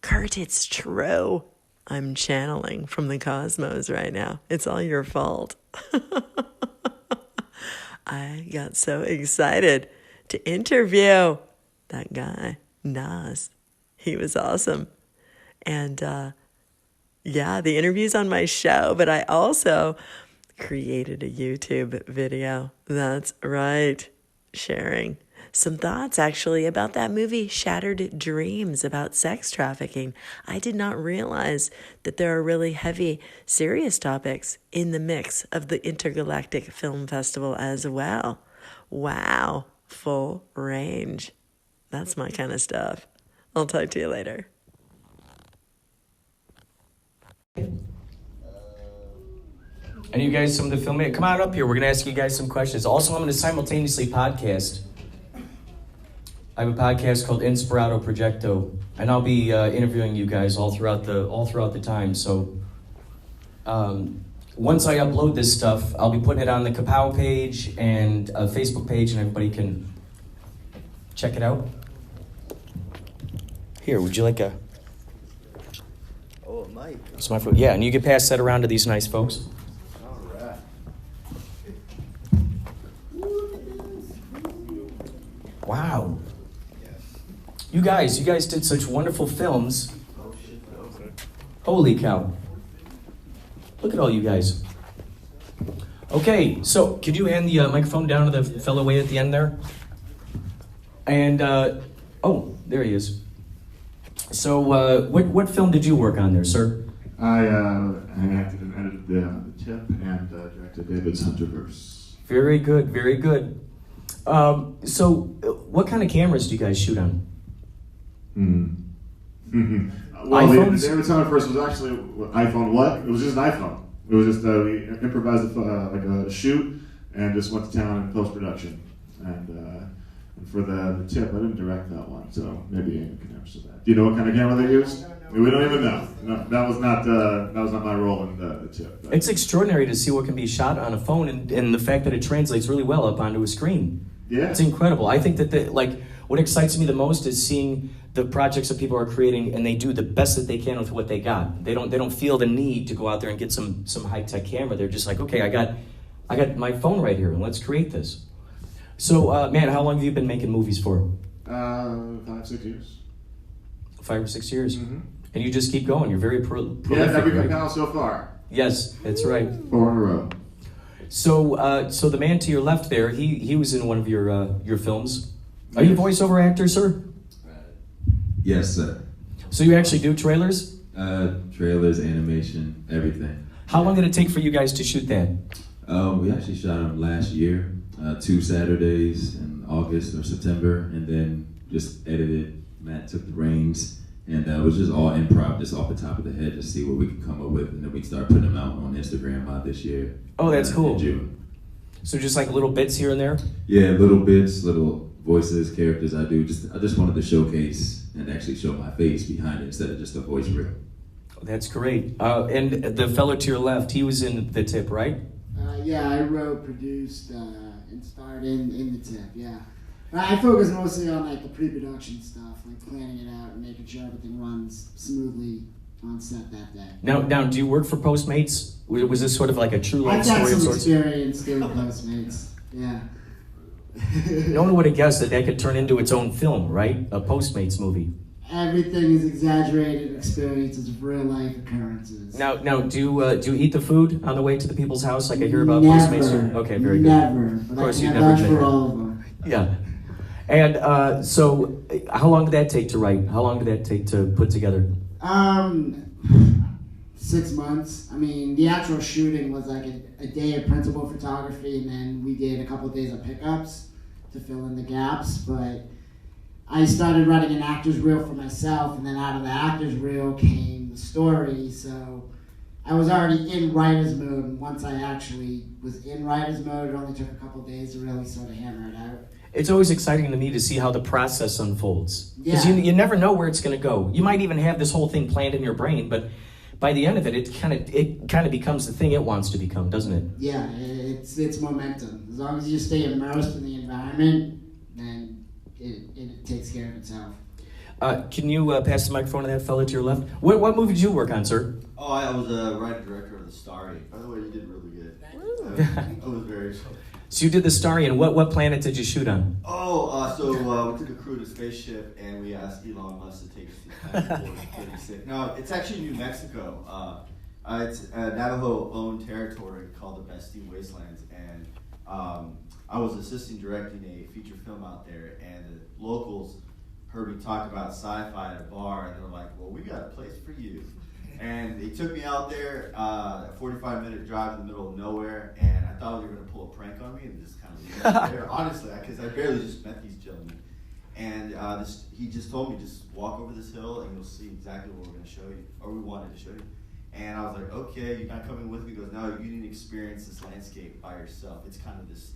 Kurt, it's true. I'm channeling from the cosmos right now. It's all your fault. I got so excited to interview that guy, Nas. He was awesome. And yeah, the interview's on my show, but I also created a YouTube video. That's right. Sharing some thoughts actually about that movie, Shattered Dreams, about sex trafficking. I did not realize that there are really heavy, serious topics in the mix of the Intergalactic Film Festival as well. Wow, full range. That's my kind of stuff. I'll talk to you later. And you guys, some of the filmmakers, come on up here. We're going to ask you guys some questions. Also, I'm going to simultaneously podcast. I have a podcast called Inspirado, Projecto, and I'll be interviewing you guys all throughout the time. So once I upload this stuff, I'll be putting it on the KaPow page and a Facebook page, and everybody can check it out. Here, would you like a... Oh, a mic. It's my phone. Yeah, and you can pass that around to these nice folks. All right. Wow. You guys did such wonderful films. Holy cow. Look at all you guys. Okay, so could you hand the microphone down to the fellow way at the end there? And, oh, there he is. So, what film did you work on there, sir? I acted and edited the Tip and directed David's Hunterverse. Very good, very good. So, what kind of cameras do you guys shoot on? Well, David's Hunterverse was actually iPhone what? It was just an iPhone. It was just, we improvised like a shoot and just went to town in post-production. And for the Tip, I didn't direct that one, so maybe Amy can answer that. Do you know what kind of camera they used? We don't even know. No, that was not my role in the Tip. But. It's extraordinary to see what can be shot on a phone, and the fact that it translates really well up onto a screen. Yeah, it's incredible. I think that what excites me the most is seeing the projects that people are creating, and they do the best that they can with what they got. They don't feel the need to go out there and get some high tech camera. They're just like, okay, I got my phone right here, and let's create this. So, man, how long have you been making movies for? 5, 6 years. 5 or 6 years? Mm-hmm. And you just keep going. You're very prolific. Yeah, every right? KaPow so far. Yes, that's right. 4 in a row. So, so the man to your left there, he was in one of your films. Are you a voiceover actor, sir? Yes, sir. So you actually do trailers? Trailers, animation, everything. How long did it take for you guys to shoot that? We actually shot them last year, 2 Saturdays in August or September, and then just edited. Matt took the reins, and it was just all improv, just off the top of the head, to see what we could come up with, and then we start putting them out on Instagram this year. Oh, that's cool. In June. So just like little bits here and there? Yeah, little bits, little voices, characters I do. I just wanted to showcase and actually show my face behind it instead of just a voice reel. That's great. And the fellow to your left, he was in the Tip, right? Yeah, I wrote, produced, and starred in the Tip, yeah. I focus mostly on like the pre-production stuff, like planning it out and making sure everything runs smoothly on set that day. Now, do you work for Postmates? Was this sort of like a true life I've story got of some sorts? experience doing Postmates, yeah. No one would have guessed that could turn into its own film, right? A Postmates movie. Everything is exaggerated experiences of real life occurrences. Now, do you eat the food on the way to the people's house like I hear about Never. Postmates? Okay, very good. Never. Of course, you you never never did did. for all of them. Yeah. And so, how long did that take to write? How long did that take to put together? 6 months. I mean, the actual shooting was like a day of principal photography, and then we did a couple of days of pickups to fill in the gaps. But I started writing an actor's reel for myself, and then out of the actor's reel came the story. So I was already in writer's mode, and once I actually was in writer's mode, it only took a couple of days to really sort of hammer it out. It's always exciting to me to see how the process unfolds. Because Yeah. you never know where it's going to go. You might even have this whole thing planned in your brain, but by the end of it, it kind of becomes the thing it wants to become, doesn't it? Yeah, it's momentum. As long as you stay immersed in the environment, then it takes care of itself. Can you pass the microphone to that fella to your left? What movie did you work on, sir? Oh, I was a writer director of The Starry. By the way, you did really good. I was very. So you did The Starry, and what planet did you shoot on? So we took a crew to a spaceship and we asked Elon Musk to take us to Planet 46. No, it's actually New Mexico. It's a Navajo-owned territory called the Bastille Wastelands, and I was assistant directing a feature film out there, and the locals heard me talk about sci-fi at a bar, and they were like, well, we got a place for you. And they took me out there, a 45-minute drive in the middle of nowhere, and I thought they were going to pull a prank on me and just kind of leave me out there, honestly, because I barely just met these gentlemen. And he just told me, just walk over this hill and you'll see exactly what we're going to show you, or we wanted to show you. And I was like, okay, you're not coming with me? He goes, no, you need to experience this landscape by yourself. It's kind of this,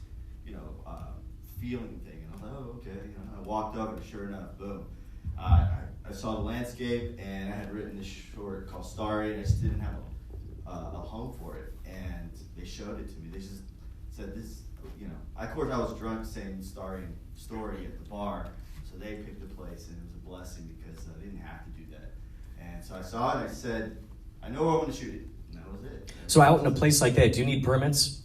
feeling thing. And I was like, oh, okay. I walked up, and sure enough, boom. I saw the landscape, and I had written this short called Starry, and I just didn't have a home for it. And they showed it to me. They just said this, Of course, I was drunk saying Starry story at the bar, so they picked the place, and it was a blessing because they didn't have to do that. And so I saw it, and I said, I know where I want to shoot it. And that was it. So out in a place like that, do you need permits?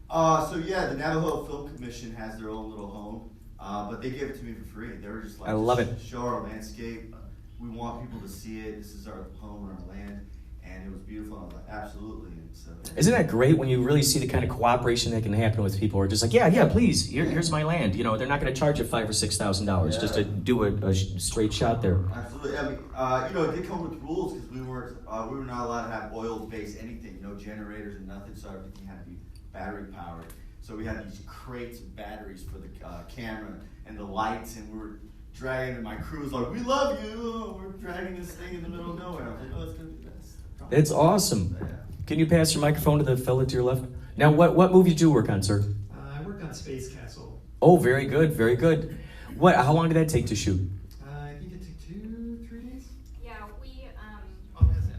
The Navajo Film Commission has their own little home, but they gave it to me for free. They were just like, I love it. Show our landscape. We want people to see it. This is our home and our land, and it was beautiful. And I was like, absolutely. And so, isn't that great when you really see the kind of cooperation that can happen with people who are just like, yeah, please, here's my land. They're not going to charge you $5,000 or $6,000 just to do a straight shot there. Absolutely. I mean, it did come with rules because we were not allowed to have oil-based anything, no generators and nothing, so everything had to be battery powered. So we had these crates of batteries for the camera and the lights, and we were dragging, and my crew was like, we love you, we're dragging this thing in the middle of nowhere. I was like, oh, it's going to be best. It's awesome. Yeah. Can you pass your microphone to the fella to your left? Now, what movie did you work on, sir? I worked on Space Castle. Oh, very good, very good. How long did that take to shoot? I think it took 2-3 days. Yeah, we, Oh, that's it.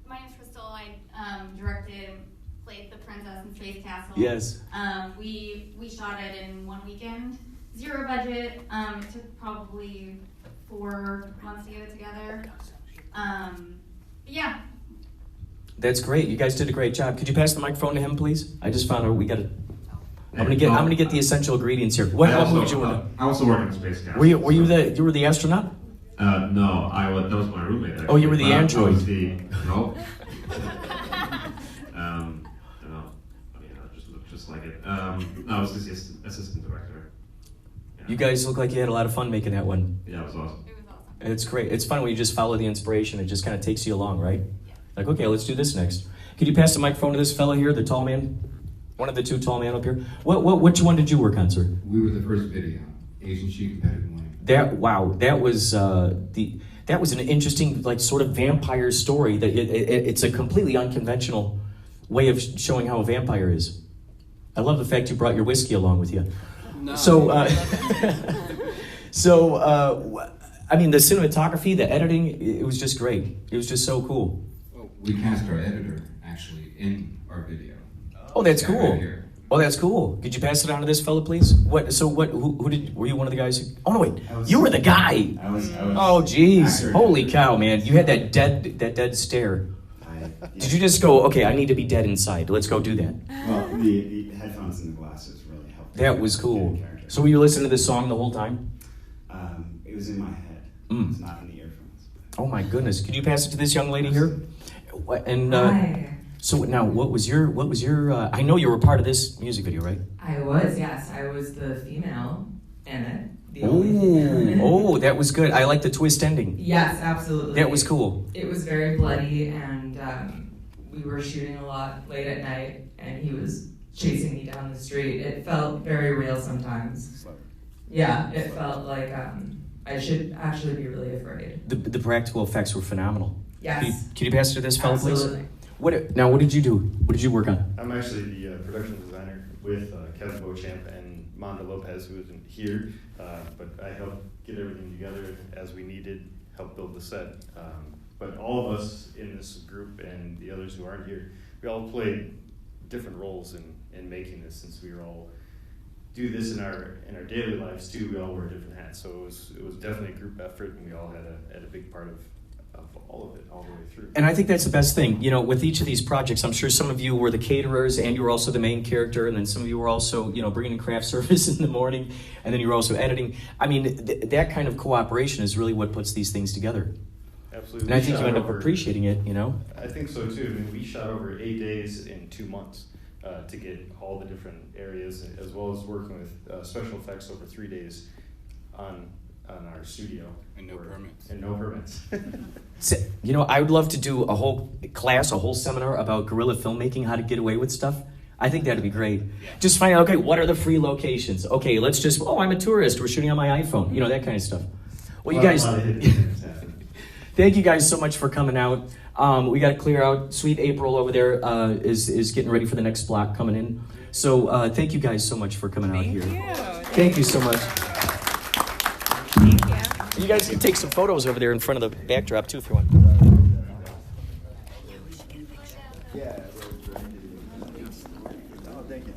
my name's Crystal. I directed, played the princess in Space Castle. Yes. We shot it in 1 weekend. Zero budget. It took probably 4 months to get it together. Yeah. That's great. You guys did a great job. Could you pass the microphone to him, please? I just found out we got to. I'm gonna get the essential ingredients here. What movie did you want? I also work in Space Castle. Were you the astronaut? No, that was my roommate. Actually. Oh, you were the android. I was no. Just looked just like it. I was the assistant director. Yeah. You guys look like you had a lot of fun making that one. Yeah, it was awesome. It was awesome. It's great. It's fun when you just follow the inspiration. It just kind of takes you along, right? Yeah. Like, okay, let's do this next. Could you pass the microphone to this fella here, the tall man? One of the two tall men up here. Which one did you work on, sir? We were the first video, Asian Sheep Competitive Winning. That was an interesting, like, sort of vampire story. That it's a completely unconventional way of showing how a vampire is. I love the fact you brought your whiskey along with you. No. So, I mean, the cinematography, the editing, it was just great. It was just so cool. We cast our editor, actually, in our video. Oh, that's Yeah, cool. right here. Oh, that's cool. Could you pass it on to this fella, please? Were you one of the guys who... Oh, no, wait. You were the guy. I was Oh, jeez. actor. Holy cow, man. You had that dead stare. Did you just go, okay, I need to be dead inside. Let's go do that. Well, the headphones and the glasses really helped. That was cool. get a character. So were you listening to this song the whole time? It was in my head. Mm. It's not in the earphones. Oh, my goodness. Could you pass it to this young lady here? And Hi. so now, what was your? I know you were part of this music video, right? I was, yes. I was the female in it. The only female. Oh, that was good. I like the twist ending. Yes, absolutely. That was cool. It was very bloody, and we were shooting a lot late at night, and he was chasing me down the street. It felt very real sometimes. Yeah, it felt like I should actually be really afraid. The practical effects were phenomenal. Yes. Can you pass it to this fellow, please? Absolutely. What did you do? What did you work on? I'm actually the production designer with Kevin Beauchamp and Manda Lopez, who isn't here, but I helped get everything together as we needed, help build the set. But all of us in this group and the others who aren't here, we all played different roles in making this, since we were all do this in our daily lives too. We all wear different hats, so it was definitely a group effort, and we all had a big part of all of it all the way through. And I think that's the best thing. You know, with each of these projects, I'm sure some of you were the caterers and you were also the main character, and then some of you were also, you know, bringing in craft service in the morning, and then you were also editing. I mean, that kind of cooperation is really what puts these things together. Absolutely. And I think you end up appreciating it, you know? I think so too. I mean, we shot over 8 days in 2 months to get all the different areas, as well as working with special effects over 3 days on our studio. And no permits. And no permits. You know, I would love to do a whole class, a whole seminar about guerrilla filmmaking, how to get away with stuff. I think that'd be great. Yeah. Just find out, okay, what are the free locations? Okay, let's just, I'm a tourist, we're shooting on my iPhone, you know, that kind of stuff. Well, you guys, thank you guys so much for coming out. We got to clear out. Sweet April over there is getting ready for the next block coming in. So thank you guys so much for coming out here. Thank you so much. Thank you. You guys can take some photos over there in front of the backdrop too if you want. Yeah. Oh, thank you.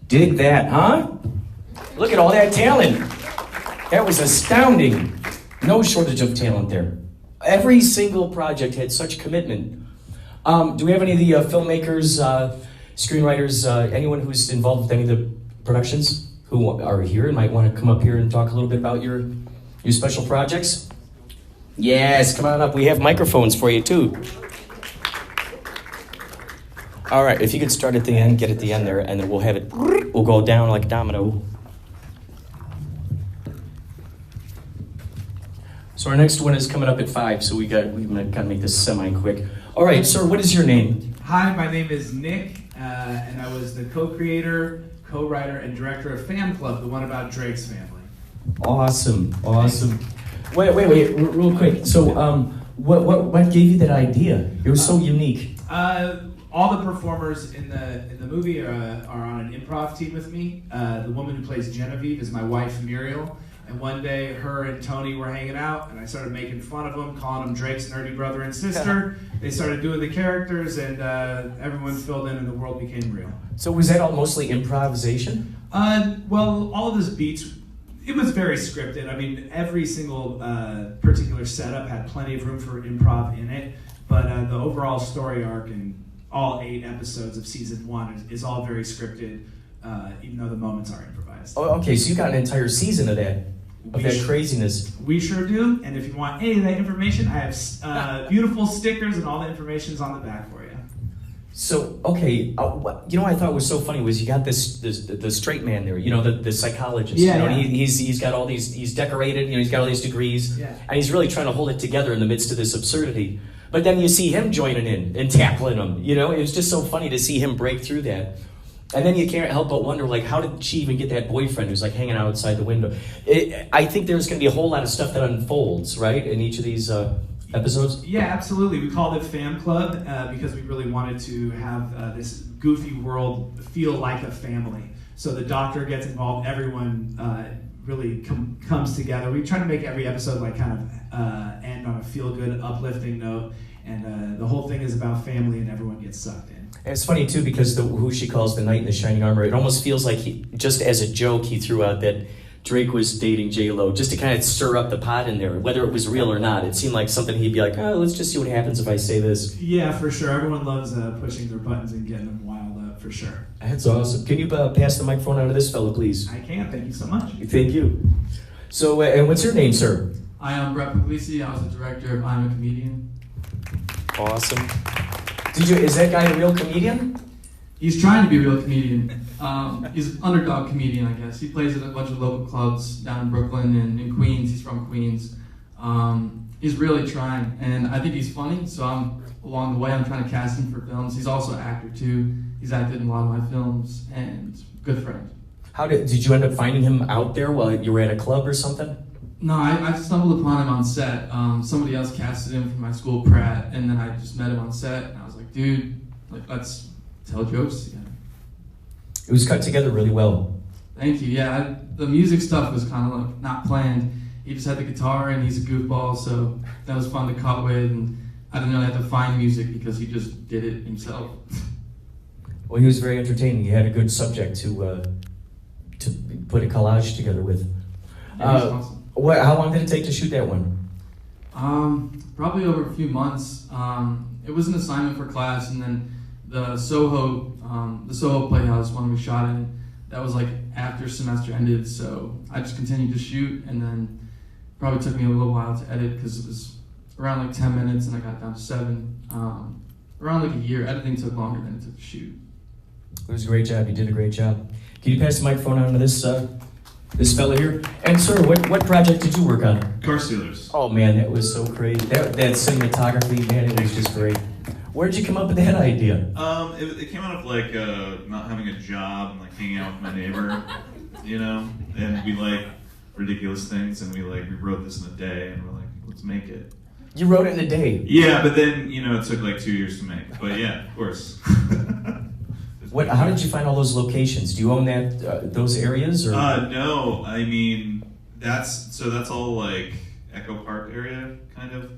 Dig that, huh? Look at all that talent. That was astounding. No shortage of talent there. Every single project had such commitment. Do we have any of the filmmakers, screenwriters, anyone who's involved with any of the productions who are here and might want to come up here and talk a little bit about your special projects? Yes, come on up. We have microphones for you too. All right, if you could start at the end, get at the end there, and then we'll have it, we'll go down like a domino. So our next one is coming up at 5, so we're gonna kind of make this semi-quick. All right, sir, what is your name? Hi, my name is Nick, and I was the co-creator, co-writer, and director of Fan Club, the one about Drake's family. Awesome. Wait, real quick. So, what gave you that idea? It was so unique. All the performers in the movie are on an improv team with me. The woman who plays Genevieve is my wife, Muriel. And one day, her and Tony were hanging out, and I started making fun of them, calling them Drake's nerdy brother and sister. They started doing the characters, and everyone filled in, and the world became real. So was that all mostly improvisation? Well, all of those beats, it was very scripted. I mean, every single particular setup had plenty of room for improv in it, but the overall story arc and all 8 episodes of season 1 is all very scripted, even though the moments are improvised. Oh, okay, so you got an entire season of that craziness. We sure do, and if you want any of that information, I have beautiful stickers and all the information's on the back for you. So, okay, you know what I thought was so funny was you got the straight man there, you know, the psychologist. Yeah, you know, yeah. He's got all these, he's decorated, you know, he's got all these degrees, yeah. And he's really trying to hold it together in the midst of this absurdity. But then you see him joining in and tackling him, you know, it was just so funny to see him break through that. And then you can't help but wonder, like, how did she even get that boyfriend who's like hanging out outside the window? I think there's going to be a whole lot of stuff that unfolds, right, in each of these episodes? Yeah, absolutely. We called it Fan Club because we really wanted to have this goofy world feel like a family. So the doctor gets involved, everyone really comes together. We try to make every episode like kind of end on a feel-good, uplifting note, and the whole thing is about family and everyone gets sucked in. And it's funny too because who she calls the knight in the shining armor, it almost feels like he, just as a joke, he threw out that Drake was dating J-Lo just to kind of stir up the pot in there, whether it was real or not. It seemed like something he'd be like, oh, let's just see what happens if I say this. Yeah, for sure. Everyone loves pushing their buttons and getting them wild up, for sure. That's awesome. Can you pass the microphone on to this fellow, please? I can. Thank you so much. Thank you. So, and what's your name, sir? I am Brett Puglisi. I was the director of I'm a Comedian. Awesome. Is that guy a real comedian? He's trying to be a real comedian. He's an underdog comedian, I guess. He plays at a bunch of local clubs down in Brooklyn and in Queens. He's from Queens. He's really trying, and I think he's funny, so along the way I'm trying to cast him for films. He's also an actor too. He's acted in a lot of my films, and good friend. How did you end up finding him out there while you were at a club or something? No, I stumbled upon him on set. Somebody else casted him from my school, Pratt, and then I just met him on set, and I was like, dude, like, let's tell jokes together. It was cut together really well. Thank you. Yeah, the music stuff was kind of like not planned. He just had the guitar and he's a goofball, so that was fun to cut with. And I didn't really have to find music because he just did it himself. Well, he was very entertaining. He had a good subject to put a collage together with. Yeah, he's awesome. How long did it take to shoot that one? Probably over a few months. It was an assignment for class, and then the Soho Playhouse one we shot in, that was like after semester ended, so I just continued to shoot, and then probably took me a little while to edit because it was around like 10 minutes and I got down to 7. Around like a year. Editing took longer than it took to shoot. It was a great job. You did a great job. Can you pass the microphone on to this fella here? And sir, what project did you work on? Car Stealers. Oh man, that was so great. That cinematography, man, it was just great. Where did you come up with that idea? It came out of like not having a job and like hanging out with my neighbor, you know, and we like ridiculous things, and we wrote this in a day, and we're like, let's make it. You wrote it in a day? Yeah, but then it took like 2 years to make. But yeah, of course. How did you find all those locations? Do you own those areas? Or? No, I mean that's all like Echo Park area, kind of.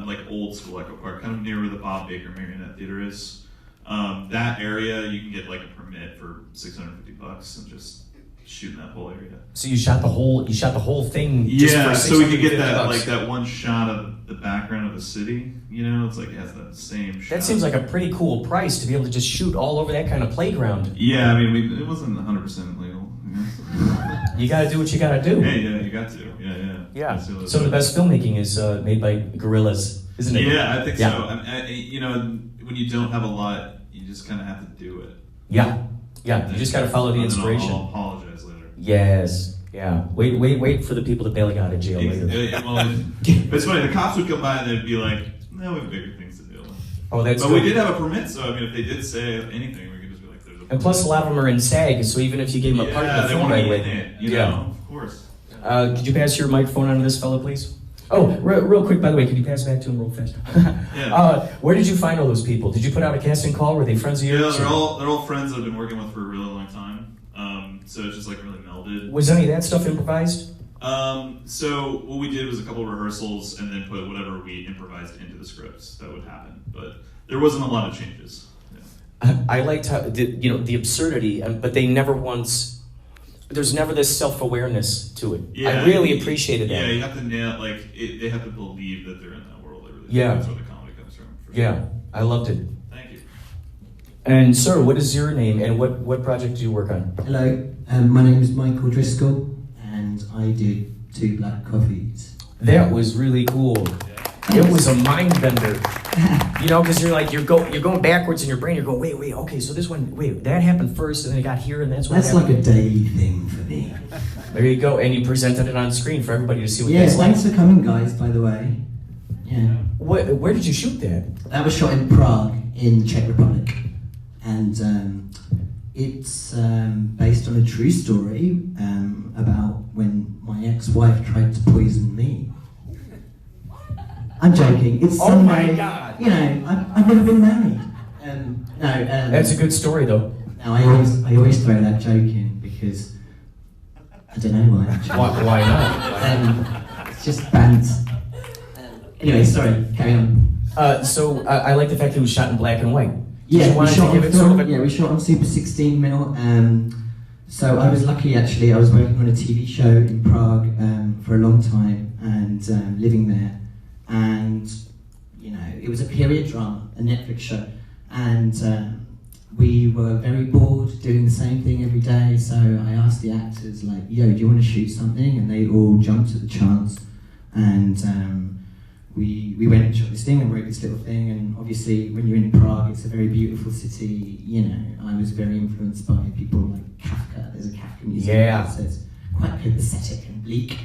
Like old school Echo Park, kind of near where the Bob Baker Marionette Theater is. That area, you can get like a permit for $650 and just shoot in that whole area. So you shot the whole thing. Yeah, so we could get that one shot of the background of the city. It's like it has that same shot. That seems like a pretty cool price to be able to just shoot all over that kind of playground. Yeah, I mean it wasn't 100% legal. You gotta do what you gotta do. Yeah, you got to. Yeah. So the best filmmaking is made by guerrillas, isn't it? Yeah, I think so. When you don't have a lot, you just kind of have to do it. Yeah. You just gotta follow the inspiration. I'll apologize later. Yes. Yeah. Wait for the people to bail you out of jail later. It's funny. The cops would come by and they'd be like, "No, we have bigger things to do." Oh, that's. But good. we did have a permit, so I mean, if they did say anything, we could just be like, "There's a permit." And plus, a lot of them are in SAG, so even if you gave them a part of the film right away, of course. Could you pass your microphone on to this fellow, please? Oh, real quick, by the way, could you pass it back to him real fast? Where did you find all those people? Did you put out a casting call? Were they friends of yours? Yeah, they're all friends that I've been working with for a really long time. So it's just like really melded. Was any of that stuff improvised? So what we did was a couple of rehearsals and then put whatever we improvised into the scripts that would happen. But there wasn't a lot of changes. Yeah. I liked how the absurdity, but they never once. There's never this self-awareness to it. Yeah, I really appreciated that. Yeah, you have to nail they have to believe that they're in that world. That's where the comedy comes from. Yeah, I loved it. Thank you. And sir, what is your name and what project do you work on? Hello, my name is Michael Driscoll, and I did 2 Black Coffees. That was really cool. It was a mind bender. Because you're going backwards in your brain. You're going, wait, okay, so this one, that happened first, and then it got here, and that's what That's happened. like a daily thing for me. There you go, and you presented it on screen for everybody to see what Yeah, that's like. thanks for coming, guys, by the way. Yeah. Where did you shoot that? That was shot in Prague, in Czech Republic. And it's based on a true story about when my ex-wife tried to poison me. I'm joking. It's Oh my God! I've never been married. That's a good story, though. No, I always throw that joke in because I don't know why. Actually. Why not? It's just bands. Anyway, sorry. Carry on. So I like the fact that it was shot in black and white. Yeah, we shot on Super 16mm. So I was lucky, actually. I was working on a TV show in Prague for a long time and living there. And, it was a period drama, a Netflix show. And we were very bored doing the same thing every day. So I asked the actors, like, yo, do you want to shoot something? And they all jumped at the chance. And we went and shot this thing and wrote this little thing. And obviously, when you're in Prague, it's a very beautiful city. I was very influenced by people like Kafka. There's a Kafka museum. Yeah. So it's quite pathetic and bleak.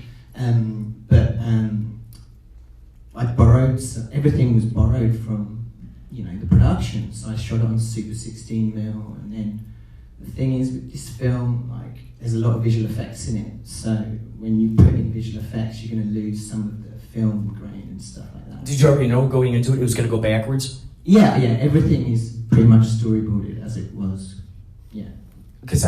I borrowed, so everything was borrowed from, the production. So I shot it on Super 16mm, and then the thing is with this film, there's a lot of visual effects in it. So when you put in visual effects, you're going to lose some of the film grain and stuff like that. Did you already know going into it was going to go backwards? Yeah, everything is pretty much storyboarded as it was. Yeah. Because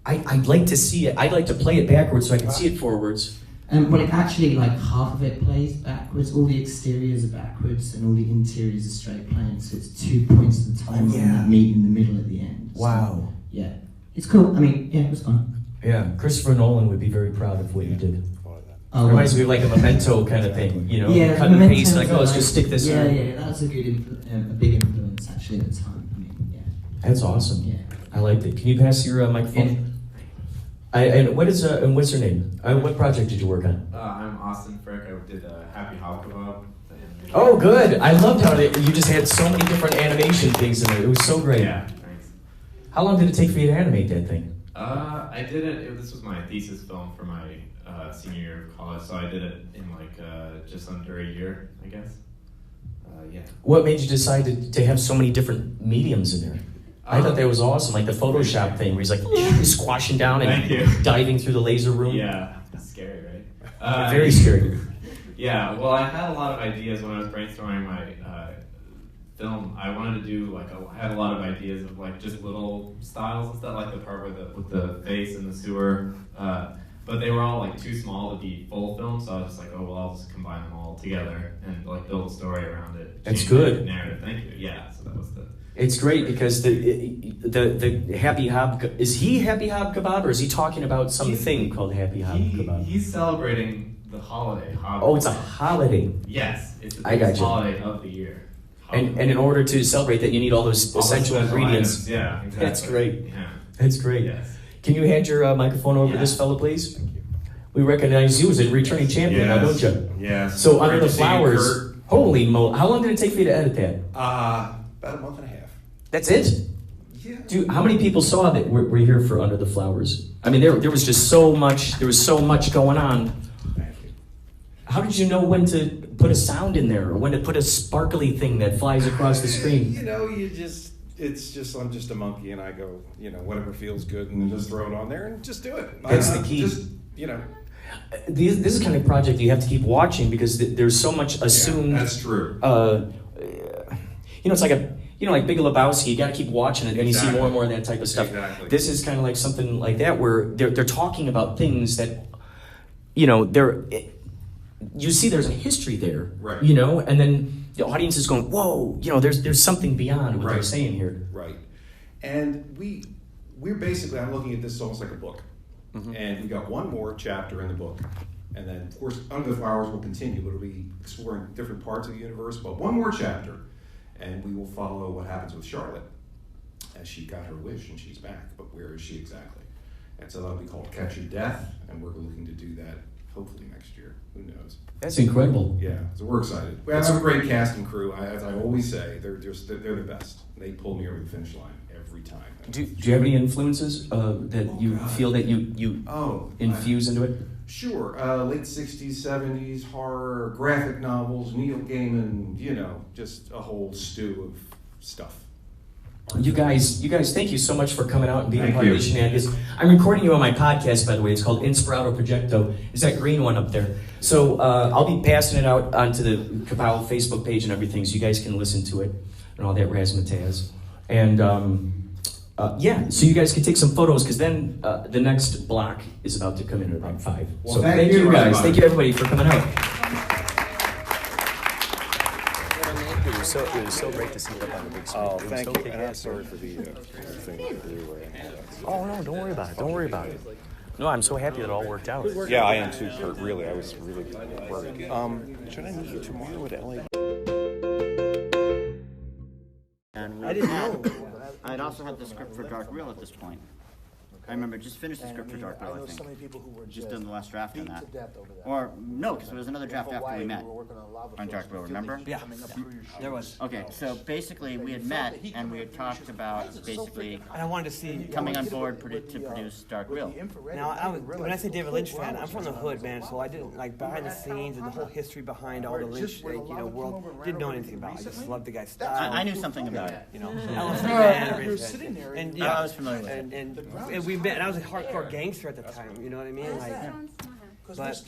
I'd like to see it. I'd like to play it backwards so I can see it forwards. Well, it actually, like, half of it plays backwards. All the exteriors are backwards and all the interiors are straight planes. So it's 2 points at a time and that meet in the middle at the end. Wow. So, yeah. It's cool. I mean, yeah, it was fun. Yeah, Christopher Nolan would be very proud of what you did. Oh, reminds me of like a Memento kind of thing, you know? Yeah, cut and paste, like, oh, let's just stick this in. Yeah, that was a good, a big influence actually at the time. I mean, yeah. That's awesome. Yeah. I liked it. Can you pass your microphone? And what is and what's her name? What project did you work on? I'm Austin Frick. I did Happy Hop Kebab. Oh, good. I loved how you just had so many different animation things in there. It was so great. Yeah, thanks. How long did it take for you to animate that thing? I did it. This was my thesis film for my senior year of college, so I did it in like just under a year, I guess. Yeah. What made you decide to have so many different mediums in there? I thought that was awesome, like the Photoshop thing where he's like squashing down and diving through the laser room. Yeah, that's scary, right? Very scary. Yeah, well, I had a lot of ideas when I was brainstorming my film. I wanted to do I had a lot of ideas of like just little styles and stuff, like the part with the face and the sewer. But they were all like too small to be full film, so I was just like, oh well, I'll just combine them all together and like build a story around it. That's Change good. the narrative. Thank you. Yeah, so that was the. It's great because the Happy Hob, is he Happy Hob Kebab or is he talking about something called Happy Hob Kebab? He's celebrating the holiday. Oh, it's a holiday. Yes, it's the I got biggest you. holiday of the year. And in order to celebrate that, you need all those essential special ingredients. items, yeah, exactly. That's great. Yeah. That's great. Yes. Can you hand your microphone over to this fellow, please? We recognize you as a returning champion, now, don't you? Yes. So Under Great the to see you, Flowers, Kurt. holy mo! How long did it take for you to edit that? About a month and a half. That's it? Yeah. Dude, how many people saw that we're here for Under the Flowers? I mean, there was just so much. There was so much going on. Thank you. How did you know when to put a sound in there, or when to put a sparkly thing that flies across the screen? You know, I'm just a monkey, and I go, whatever feels good, and just throw it on there and just do it. That's the key. This is the kind of project you have to keep watching because there's so much assumed. Yeah, that's true. It's like like Big Lebowski. You got to keep watching it, and you see more and more of that type of stuff. Exactly. This is kind of like something like that, where they're talking about things that, you see there's a history there, right? And then the audience is going, whoa, there's something beyond what they're saying here, right? And we're basically, I'm looking at this almost like a book. And we got one more chapter in the book. And then, of course, Under the Flowers will continue. It'll be exploring different parts of the universe, but one more chapter. And we will follow what happens with Charlotte as she got her wish and she's back. But where is she exactly? And so that'll be called Catch Your Death. And we're looking to do that hopefully next year. Who knows? That's incredible. Yeah, so we're excited. We have a great cast and crew. As I always say, they're the best. They pull me over the finish line every time. Do you have any influences that you feel that you infuse into it? Sure. Late 60s, 70s, horror, graphic novels, Neil Gaiman, just a whole stew of stuff. You guys, thank you so much for coming out and being a Thank part of you. the shenanigans. I'm recording you on my podcast, by the way. It's called Inspirado Projecto. It's that green one up there. So I'll be passing it out onto the KaPow Facebook page and everything, so you guys can listen to it and all that razzmatazz. And so you guys can take some photos, because then the next block is about to come in at about 5. Well, so thank you you, guys. everybody. Thank you, everybody, for coming out. It was so great to see you up on the big screen. Oh, thank you. And I'm sorry for the thing to do. Oh, no, don't worry about it. Don't worry about it. No, I'm so happy that it all worked out. Yeah, I am too, Kurt. Really, I was really worried. Should I meet you tomorrow at LA? And I didn't know. I'd also had the script for Dark Real at this point. I remember just finished the script for Dark Real, I think. Just done the last draft on that. Or, no, because there was another draft after we met on Dark Real, remember? Yeah, there was. Okay, so basically we had met and we had talked about basically And I wanted to see coming on board to produce Dark Real. Now, when I say David Lynch fan, I'm from the hood, man. So I didn't like behind the scenes and the whole history behind all the Lynch, world. Didn't know anything about it. I just loved the guy's style. I knew something about it. I was sitting there. and I was familiar with it. and we met. And I was a hardcore gangster at the time. You know what I mean? Like, But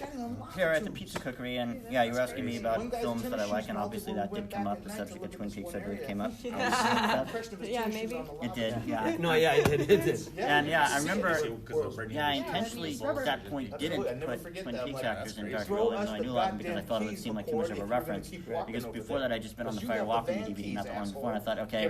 here at the Pizza Cookery, and yeah, you were asking me about films that I like, and obviously that did come up. The subject of Twin Peaks, I believe, came up. Yeah, maybe. It did, yeah. No, yeah, it did. And yeah, I remember, yeah, I intentionally at that point didn't put Twin Peaks actors in Dark World, even though I knew a lot of them, because I thought it would seem like too much of a reference. Because before that, I'd just been on the Fire Walking DVD not that long before, and I thought, okay,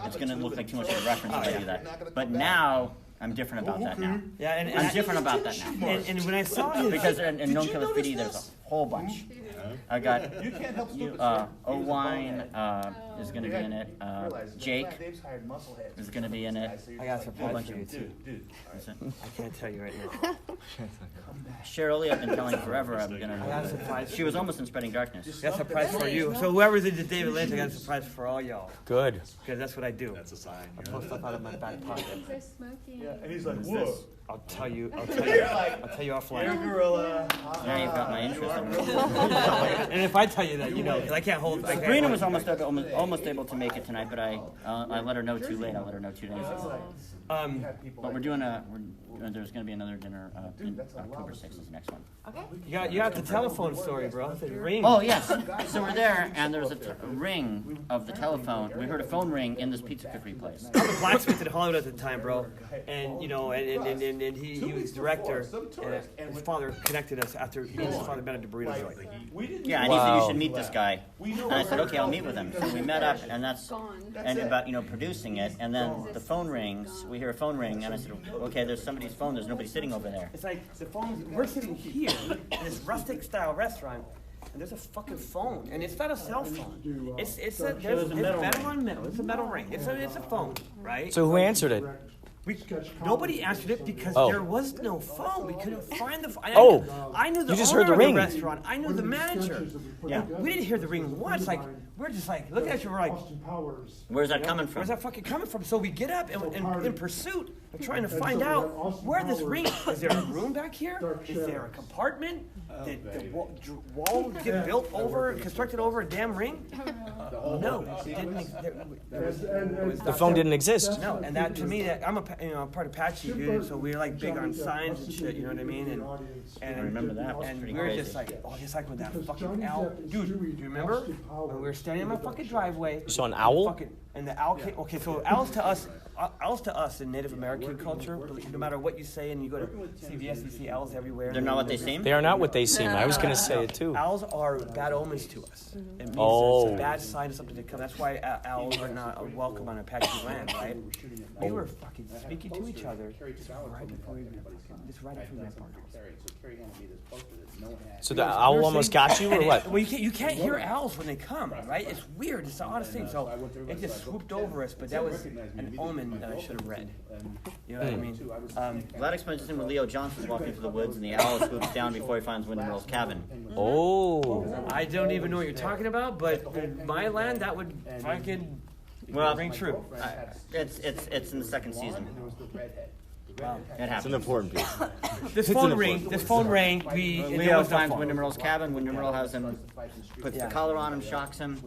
it's going to look like too much of a reference if I do that. But now, I'm different about that now. Yeah, and I'm different about that now. And when I saw his... Because in Non Killer Fiddy, there's a whole bunch. I got Owine is going to be in it. Jake is going to be in it. I got a whole bunch surprise of for you too. I can't tell you right now. Cheryl Lee, I've been telling forever I'm going I got a surprise. She was almost in Spreading Darkness. I got a surprise for you. So whoever did David Lynch, I got a surprise for all y'all. Good. Because that's what I do. That's a sign. I pull stuff out of my back pocket. Yeah, and he's like, What's whoa. this? I'll tell you offline. You're a gorilla. Now you've got my interest. And if I tell you that, you know, because I can't hold. Sabrina was almost able to make it tonight, but I let her know too late. I let her know 2 days ago. But we're doing there's going to be another dinner. October 6th is the next one. Okay. You got the telephone story, bro. The ring. Oh yes. So we're there, and there was a ring of the telephone. We heard a phone ring in this pizza cookery place. I was a blacksmith in Hollywood at the time, bro, and you know, and he was director, and his father connected us after me and his father met at the burrito joint. Yeah, and he said you should meet this guy, and I said okay, I'll meet with him. So we met up, and about producing it, and then the phone rings. We hear a phone ring, and I said okay, there's somebody's phone. There's nobody sitting over there. It's like the phone. We're sitting here in this rustic style restaurant. And there's a fucking phone, and it's not a cell phone. It's metal on metal. It's a metal ring. It's a phone, right? So who answered it? Nobody answered it because there was no phone. We couldn't find the phone. I knew the you just owner heard the of ring. the restaurant. I knew the manager. Yeah, we didn't hear the ring once. Like we're just like looking at you. We're like, where's that coming from? Where's that fucking coming from? So we get up and in pursuit of trying to find out where this ring. Is there a room back here? Is there a compartment? Did the wall get built over, constructed over a damn ring? No, it didn't. The phone didn't exist. No, and that to me, I'm part of Patchy, dude. So we're like big on signs and shit. You know what I mean? And I remember that. And we were just like, just like with that fucking owl, dude. Do you remember when we were standing in my fucking driveway? You saw an owl? And the owl came. Okay, so owls to us in Native American culture, no matter what you say, and you go to CVS, you see owls everywhere. They're not what they seem? They are not what they seem. I was going to say it too. Owls are bad omens to us. It means it's a bad sign of something to come. That's why owls are not welcome on Apache land, right? We were fucking speaking to each other right before we went park. So the owl almost got you, or what? Well, you can't hear owls when they come, right? It's weird. It's the oddest thing. So it just swooped over us, but that was an omen that I should have read. You know what I mean? That explains the thing with Leo Johnson walking through the woods, and the owl swoops down before he finds Windmill's cabin. Oh. I don't even know what you're talking about, but in my land, that would fucking ring true. It's in the second season. Wow. It happens. It's an important piece. This phone rang. Leo finds Windmill's cabin. Windmill has him, puts the collar on him, shocks him.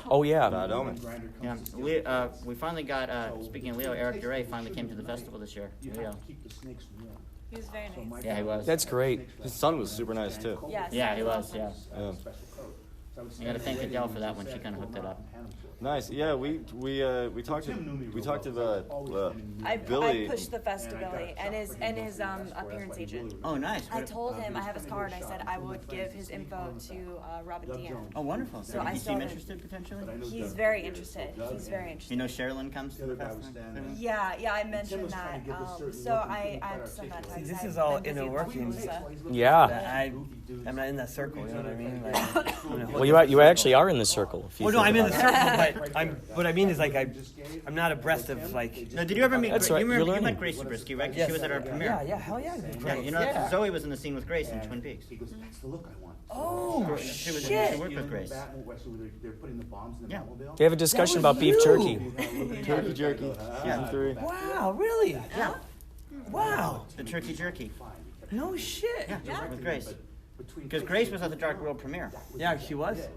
Oh yeah. Bad omen. Yeah. We finally got. Speaking of Leo, Eric Duray finally came to the festival this year. Leo. He was very nice. Yeah, he was. That's great. His son was super nice too. Yes. Yeah, he was. Yeah. You got to thank Adele for that one. She kind of hooked it up. Nice. Yeah, we talked to Billy. I pushed the festival and his appearance agent. Oh, nice. I told him I have his card. I said I would give his info to Robin Dean. Oh, wonderful. So Does he seem interested potentially? He's very interested. He's very interested. You know Sherilyn comes to the festival? Yeah, I mentioned that. So I sent that text. This is all inner workings. Yeah. I'm not in that circle. You know what I mean? Like, well, you actually are in the circle. Well, no, I'm in the circle, but what I mean is like I'm not abreast of like. No, did you ever meet? That's right. You met Grace Zabriskie, right? Yes. She was at our premiere. Yeah, hell yeah. Yeah, you know Zoe was in the scene with Grace in Twin Peaks. He goes, that's the look I want. Oh, she worked with Grace. They're putting the bombs in the Batmobile. They have a discussion about beef jerky. Turkey jerky. Yeah. 3. Wow, really? Yeah. Wow. The turkey jerky. No shit. Yeah, with Grace. Because Grace was at the Dark World premiere. Yeah, she was.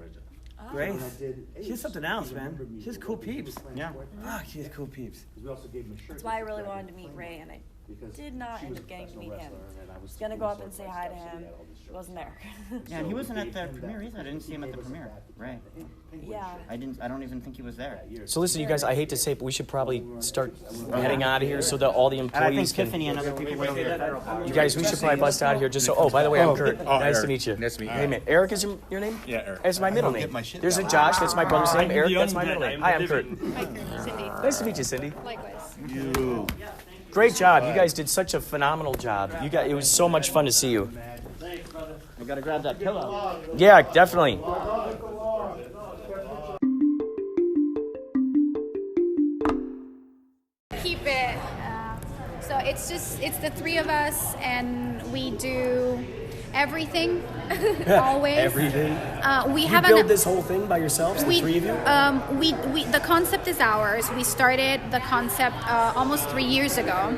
Grace. She's something else, man. She's cool peeps. Yeah. Fuck, she's cool peeps. That's why I really wanted to meet Ray, and Did not end up getting to meet him. I was gonna go up and say hi to him. Wasn't there. Yeah, and he wasn't at the premiere either. I didn't see him at the premiere. Right. Yeah. I don't even think he was there. So listen, you guys, I hate to say it, but we should probably start heading out of here so that all the And I think employees can... Tiffany and other people will be there. You guys, we should probably bust out of here just so... Oh, by the way, I'm Kurt. Nice Eric. to meet you. Nice to meet you. Hey, man. Eric is your name? Yeah, Eric. That's my middle I don't name. get my shit There's a down. Josh, that's my brother's name. Eric, that's my middle I'm name. Hi, I'm Kurt. Cindy. Nice to meet you, Cindy. Likewise. You. Great job. You guys did such a phenomenal job. It was so much fun to see you. I gotta grab that pillow. Yeah, definitely. Keep it. So it's the three of us, and we do everything. Always. Everything. We you have build this whole thing by yourselves, the three of you? We the concept is ours. We started the concept almost 3 years ago,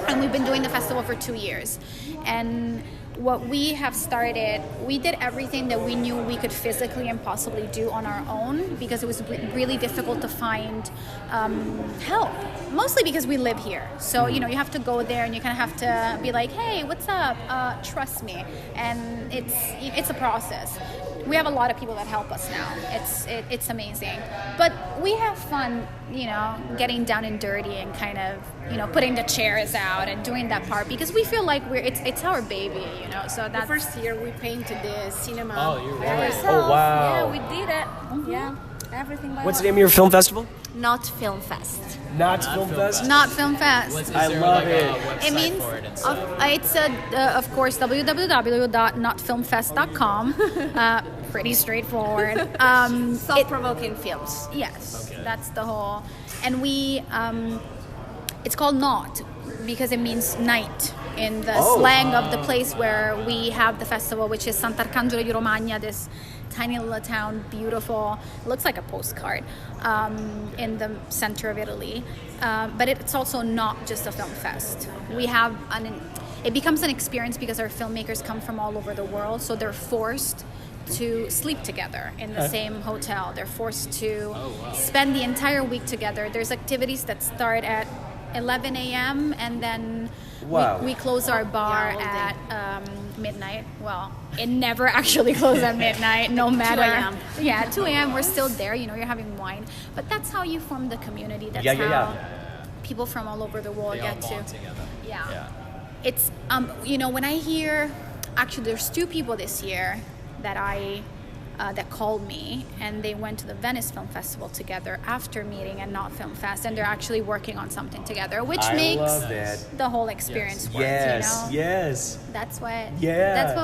and we've been doing the festival for 2 years. And what we have started, we did everything that we knew we could physically and possibly do on our own, because it was really difficult to find help, mostly because we live here. So you have to go there and you kind of have to be like, hey, what's up, trust me. And it's a process. We have a lot of people that help us now. It's amazing, but we have fun, getting down and dirty and kind of, putting the chairs out and doing that part, because we feel like it's our baby, So that's the first year we painted the cinema. Oh, you're right. ourselves. Oh, wow. Yeah, we did it. Yeah, everything. What's the name of your film festival? Not Film Fest. Not Film Fest? Not Film Fest. I love it. It means it's of course www.notfilmfest.com. Pretty straightforward. Thought-provoking films. Yes, that's the whole. And we, it's called Not because it means night in the slang of the place where we have the festival, which is Sant'Arcangelo di Romagna, this tiny little town, beautiful, looks like a postcard, in the center of Italy. But it's also not just a film fest. We have it becomes an experience because our filmmakers come from all over the world, so they're forced to sleep together in the same hotel. They're forced to spend the entire week together. There's activities that start at 11 a.m. and then we close our bar at midnight. Well, it never actually closes at midnight, no matter. 2 a.m. Yeah, 2 a.m. We're still there. You're having wine, but that's how you form the community. That's how people from all over the world get to. Yeah. It's when I hear, actually, there's 2 people this year that that called me, and they went to the Venice Film Festival together after meeting and Not Film Fest, and they're actually working on something together, which makes the whole experience work. Yes. That's what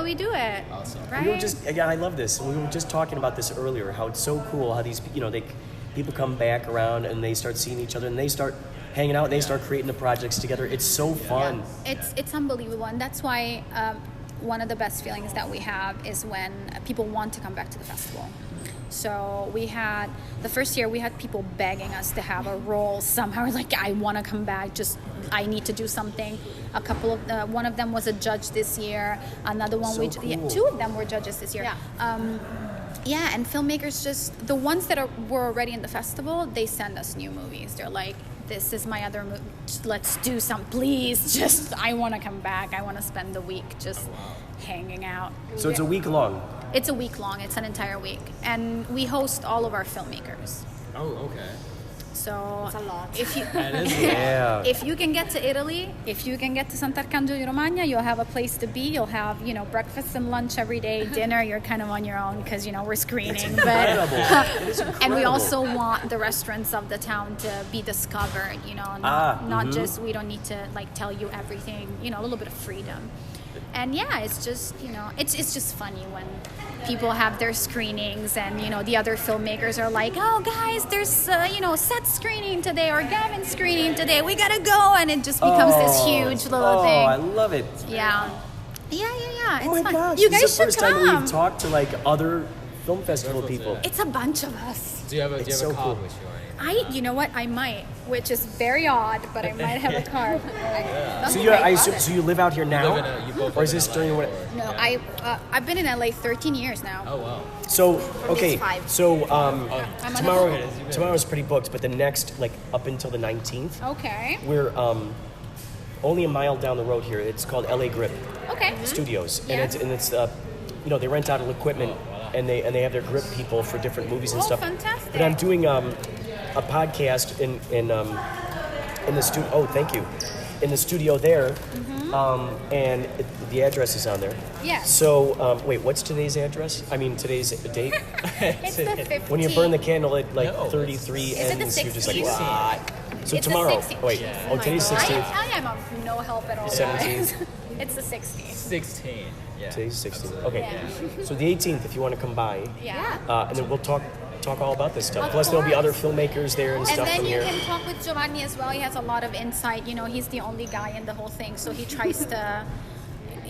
we do it. Awesome. Right? I love this. We were just talking about this earlier, how it's so cool how these people come back around and they start seeing each other and they start hanging out and they start creating the projects together. It's so fun. It's unbelievable, and that's why one of the best feelings that we have is when people want to come back to the festival. So we had, the first year we had people begging us to have a role somehow, like, I want to come back, just, I need to do something. A couple of, one of them was a judge this year, another one, cool. 2 of them were judges this year. And filmmakers the ones that were already in the festival, they send us new movies. They're like, this is my other movie, let's do some, please, I want to come back, I want to spend the week just hanging out. So it's a week long? It's a week long, it's an entire week. And we host all of our filmmakers. Oh, okay. So it's a lot. If you Yeah. if you can get to Italy, if you can get to Sant'Arcangelo di Romagna, you'll have a place to be. You'll have breakfast and lunch every day. Dinner, you're kind of on your own because we're screening. It's incredible. But It is incredible. and we also want the restaurants of the town to be discovered. Not just, we don't need to tell you everything. A little bit of freedom. And it's just it's just funny when people have their screenings and the other filmmakers are like, oh guys, there's Set screening today or Gavin's screening today, we gotta go, and it just becomes this huge little thing. I love it. Yeah, it's Oh my fun. gosh, You this guys is the should first time come. we've talked to other film festival people. It's a bunch of us. Do you have a so card cool. with you? You know what, I might, which is very odd, but I might have a card. So you live out here now, or is this during what? No, I've been in LA 13 years now. Oh wow. So okay, It's 5. so I'm tomorrow's pretty booked, but the next up until the 19th, Okay. we're only a mile down the road here. It's called LA Grip Okay. Studios, Yeah. and it's they rent out equipment and they have their grip people for different movies and stuff. Fantastic. But I'm doing a podcast in the studio. Oh, thank you. In the studio there, and the address is on there. Yes. So wait, what's today's address? I mean today's date. It's the 15th. When you burn the candle at 33 Is it the ends, you're just like 16th? what? So It's tomorrow. The 16th. Wait. Oh, today's 16th. I am of no help at all. 17th. guys. It's the 16th. 16. Yeah. Today's 16th. Okay. Yeah. So the 18th, if you want to come by. Yeah. And then we'll talk all about this stuff. Of Plus, there'll be course. other filmmakers there and stuff then from you here. can talk with Giovanni as well. He has a lot of insight. He's the only guy in the whole thing, so he tries to,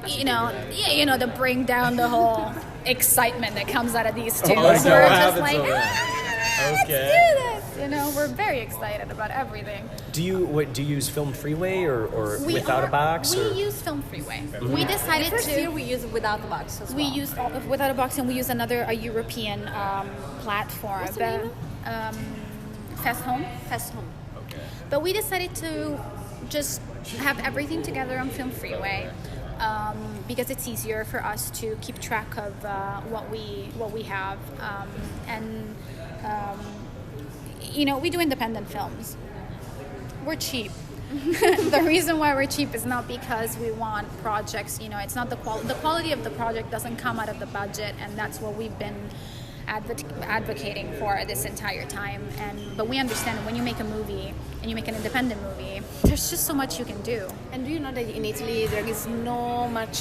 to bring down the whole excitement that comes out of these two. Oh, So no, we're what just happens like, over there? let's do this. We're very excited about everything. Do you use Film Freeway or We Without a Box? We or? use Film Freeway. Mhm. We decided The first to. year we used Without the Box as well. We used Without a Box, and we use a European platform. What's the name? Fast Home. Fast Home. Okay. But we decided to just have everything together on Film Freeway because it's easier for us to keep track of what we have, we do independent films. We're cheap. The reason why we're cheap is not because we want projects. It's not the quality of the project doesn't come out of the budget, and that's what we've been advocating for this entire time. But we understand that when you make a movie and you make an independent movie, there's just so much you can do. And do you know that in Italy there is no much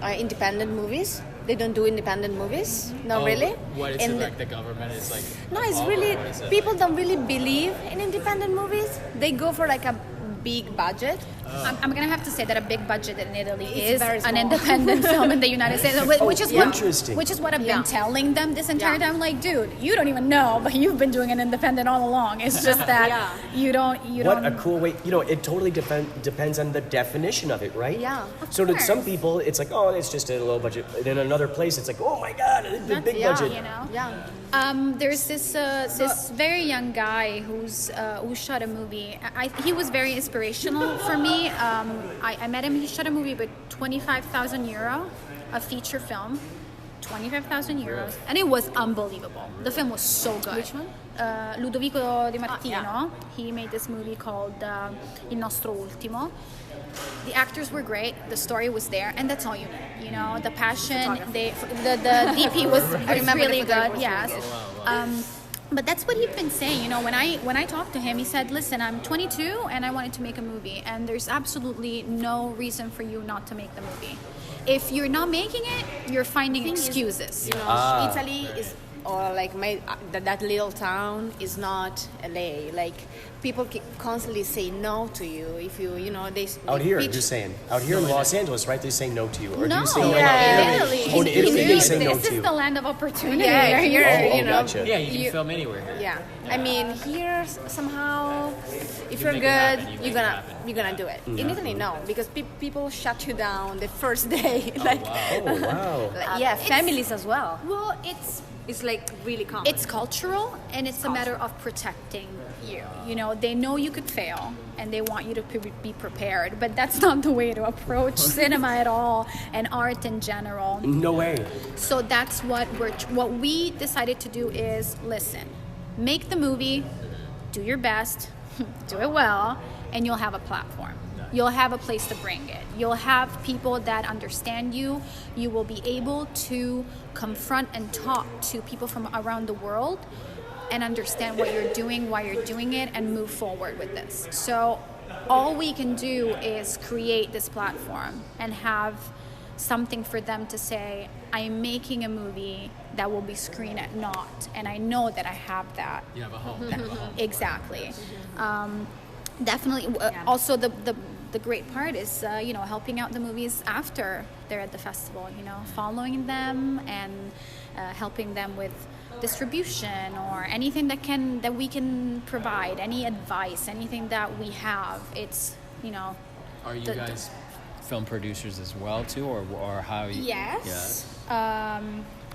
independent movies? They don't do independent movies. Not really. What is it like? The government is like. No, it's involved, really or is it people don't really believe in independent movies. They go for a big budget. I'm gonna have to say that a big budget in Italy It's is very an small. independent film in the United States, which is Interesting. Which is what I've been telling them this entire time. Like, dude, you don't even know, but you've been doing an independent all along. It's just that you don't. What a cool way! It totally depends on the definition of it, right? Yeah. So to some people, it's like, oh, it's just a low budget. And in another place, it's like, oh my god, the big budget. Yeah. There's this very young guy who shot a movie. He was very inspirational for me. I met him. He shot a movie with 25,000 euro, a feature film, 25,000 euros, and it was unbelievable. The film was so good. Which one? Ludovico Di Martino. He made this movie called Il Nostro Ultimo. The actors were great. The story was there, and that's all you need. The passion. The DP was really good. Yes. But that's what he'd been saying. When I talked to him, he said, "Listen, I'm 22 and I wanted to make a movie, and there's absolutely no reason for you not to make the movie. If you're not making it, you're finding excuses." Italy is, or that little town is not LA. People constantly say no to you if you they. Out here, pitch- you're saying. Out here in Los Angeles, right? They say no to you, or do No, you say no? yeah, in Italy. Oh, in Italy, they say no This to you. is the land of opportunity. Yeah, here, Oh, gotcha. Yeah, you can film anywhere. Yeah. I mean, here somehow, if You you're make it good, happen, you you're make it gonna happen. you're gonna do it. In Yeah. Italy, no, because people shut you down the first day. Oh, wow. Yeah, families as well. Well, It's really common. It's cultural, and it's a matter of protecting you. They know you could fail, and they want you to be prepared. But that's not the way to approach cinema at all, and art in general. No way. So that's what we decided to do is listen, make the movie, do your best, do it well, and you'll have a platform. You'll have a place to bring it. You'll have people that understand you. You will be able to confront and talk to people from around the world and understand what you're doing, why you're doing it, and move forward with this. So all we can do is create this platform and have something for them to say, I'm making a movie that will be screened at Knot, and I know that I have that. You have a home. Exactly. Definitely. Also, the great part is, helping out the movies after they're at the festival. Following them and helping them with distribution or anything that we can provide, any advice, anything that we have. It's Are you guys film producers as well too, or how? Yes.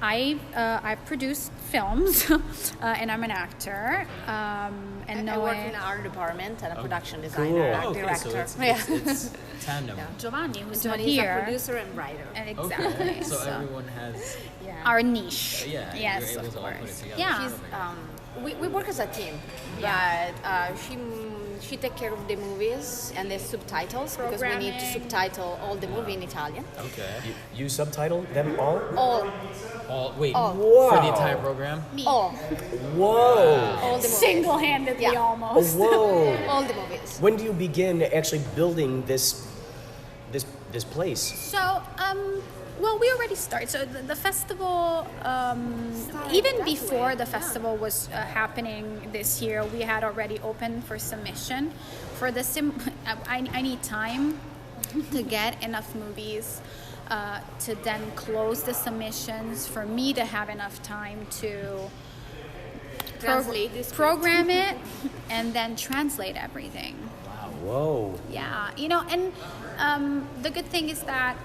I've produced films, and I'm an actor. And I work in the art department and a production designer, art director. So it's tandem. Giovanni, who's not Giovanni is here. a producer and writer. Exactly. Okay. So everyone has our niche. Yeah. Yes, You're able of to all put it course. together. Yeah. She's, we work as a team, but she takes care of the movies and the subtitles because we need to subtitle all the movie in Italian. Okay. You subtitle them all? All. Wait. All. For the entire program? All. Whoa. All the movies. Single-handedly almost. Whoa. All the movies. When do you begin actually building this place? So, well, we already started. So the festival, even before the festival was happening this year, we had already opened for submission. For the I need time to get enough movies to then close the submissions, for me to have enough time to program it and then translate everything. Whoa. Yeah, and the good thing is that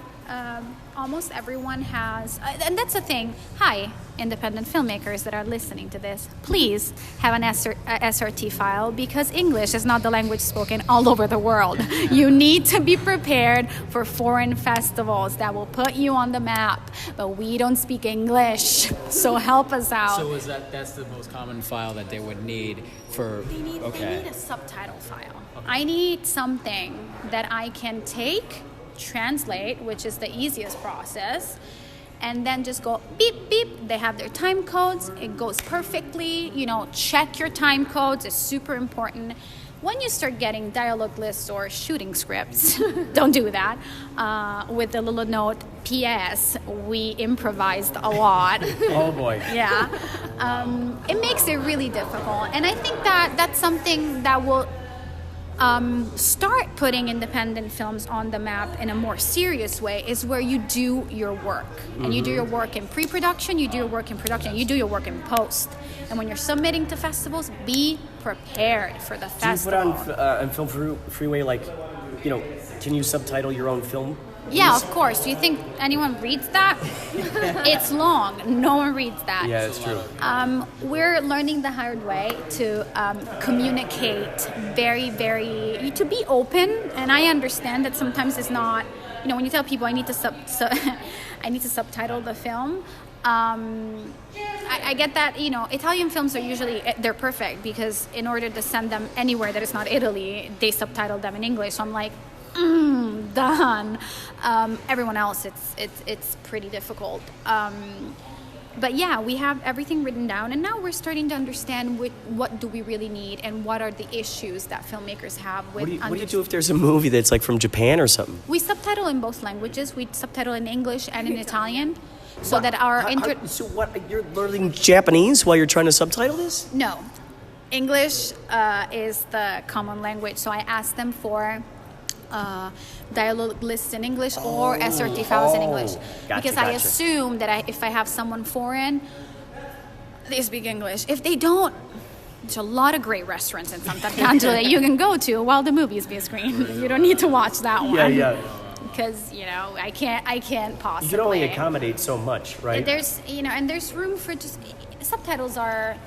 almost everyone has, and that's the thing. Hi, independent filmmakers that are listening to this, please have an SRT file, because English is not the language spoken all over the world. You need to be prepared for foreign festivals that will put you on the map, but we don't speak English, so help us out. So that's the most common file that they would need for? They need a subtitle file. Okay. I need something that I can take, translate, which is the easiest process, and then just go beep beep. They have their time codes, it goes perfectly. Check your time codes is super important. When you start getting dialogue lists or shooting scripts, don't do that. With the little note, P.S. we improvised a lot. Oh boy. Yeah. It makes it really difficult, and I think that's something that will start putting independent films on the map in a more serious way, is where you do your work. And you do your work in pre-production, you do your work in production, you do your work in post. And when you're submitting to festivals, be prepared for the festival. Do you put on Film Freeway, can you subtitle your own film? Yeah, of course. Do you think anyone reads that? It's long. No one reads that. Yeah, it's true. We're learning the hard way to communicate to be open. And I understand that sometimes it's not, when you tell people I need to I need to subtitle the film. I get that, Italian films are usually, they're perfect, because in order to send them anywhere that is not Italy, they subtitle them in English. So I'm like, done. Everyone else, it's pretty difficult. But yeah, we have everything written down, and now we're starting to understand what do we really need, and what are the issues that filmmakers have with. What do you do if there's a movie that's from Japan or something? We subtitle in both languages. We subtitle in English and in Italian, so that our So what? You're learning Japanese while you're trying to subtitle this? No, English is the common language. So I asked them for dialogue lists in English or SRT files in English. Because I assume that if I have someone foreign, they speak English. If they don't, there's a lot of great restaurants in Sant'Arcangelo that you can go to while the movie is being screened. You don't need to watch that one. Yeah. Because I can't possibly. You can only accommodate so much, right? And there's room for just subtitles are,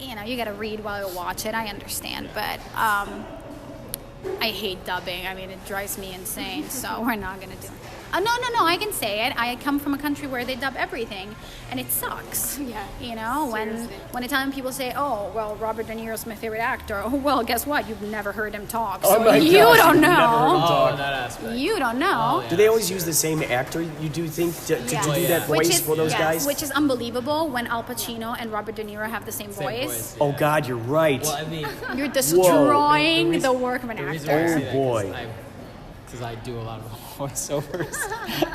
you got to read while you watch it. I understand, but I hate dubbing. I mean, it drives me insane, so we're not going to do it. No, I can say it. I come from a country where they dub everything, and it sucks. Yeah. When Italian people say, oh, well, Robert De Niro's my favorite actor. Oh, well, guess what? You've never heard him talk, so you don't know. You don't know. Do they always use the same actor, you do think, to do that voice for those guys? Which is unbelievable when Al Pacino and Robert De Niro have the same voice. Oh, God, you're right. Well, I mean, you're destroying the work of an actor. Oh, boy. Because I do a lot of voiceovers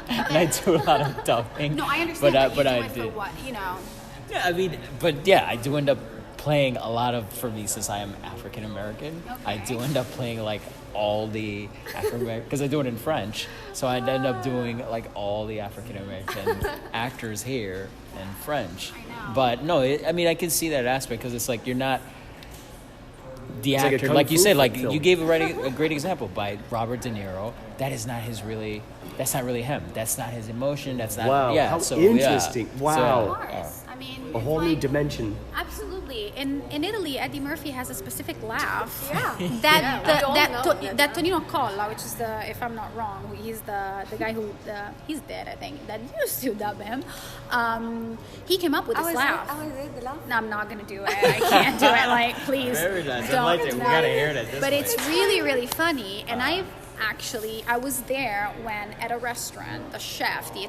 and I do a lot of dubbing. No, I understand. But I do. For what, Yeah, I mean, I do end up playing a lot of, for me, since I am African American, I do end up playing all the African American, because I do it in French, so I end up doing all the African American actors here in French. I know. But no, I can see that aspect, because it's you're not. the It's like a actor, kung like you fu said, like film. you gave a great example by Robert De Niro. That is not his really. That's not really him. That's not his emotion. That's not. Wow, Yeah. how so, interesting. Yeah. Wow. So, Of course. I mean, A whole new dimension. absolutely. In Italy, Eddie Murphy has a specific laugh. Yeah. That Tonino Colla, which is the, if I'm not wrong, he's the guy who he's dead, I think, that used to dub him. He came up with this laugh. No, I'm not gonna do it. I can't do it. Like, please. Very nice. I don't. like it. We gotta hear that. But it's really, really funny, and I was there when at a restaurant, the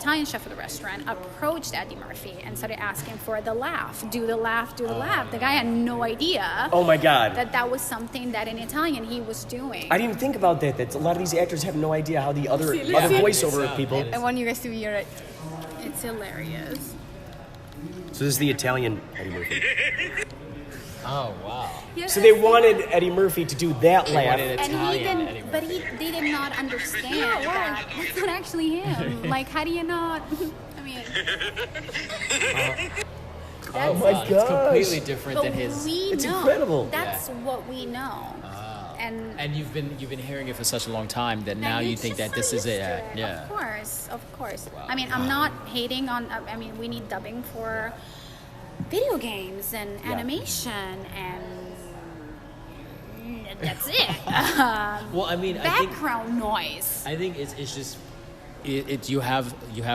Italian chef of the restaurant, approached Eddie Murphy and started asking for the laugh. Do the laugh, do the laugh. The guy had no idea. Oh my God. That was something that in Italian he was doing. I didn't think about that. That a lot of these actors have no idea how the other voiceover people. I want you guys to hear it. It's hilarious. So this is the Italian Eddie Murphy. Oh wow. So they wanted Eddie Murphy to do that laugh. They did not understand that that's not actually him. Like, how do you not? I mean, Oh my It's gosh. completely different than his. It's incredible. That's what we know. And you've been hearing it for such a long time that now you think that this is it. Yeah. Of course. I mean, I'm not hating on. I mean, we need dubbing for video games and animation, and that's it. Well, I mean, background noise. I think it's just you have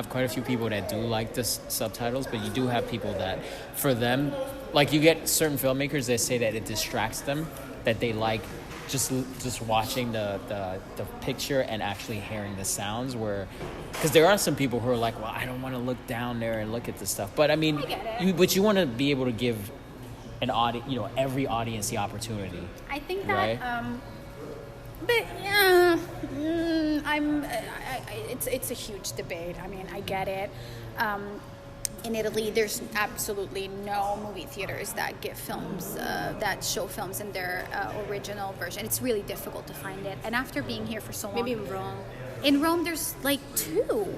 quite a few people that do like the subtitles, but you do have people that for them, like you get certain filmmakers that say that it distracts them, that they like just watching the picture and actually hearing the sounds, where because there are some people who are like, well, I don't want to look down there and look at this stuff, but I mean, you want to be able to give an audience, every audience the opportunity. I think that right? But it's a huge debate. I mean, I get it. In Italy, there's absolutely no movie theaters that give films, that show films in their original version. It's really difficult to find it. And after being here for so long, Maybe in Rome. In Rome, there's like 2.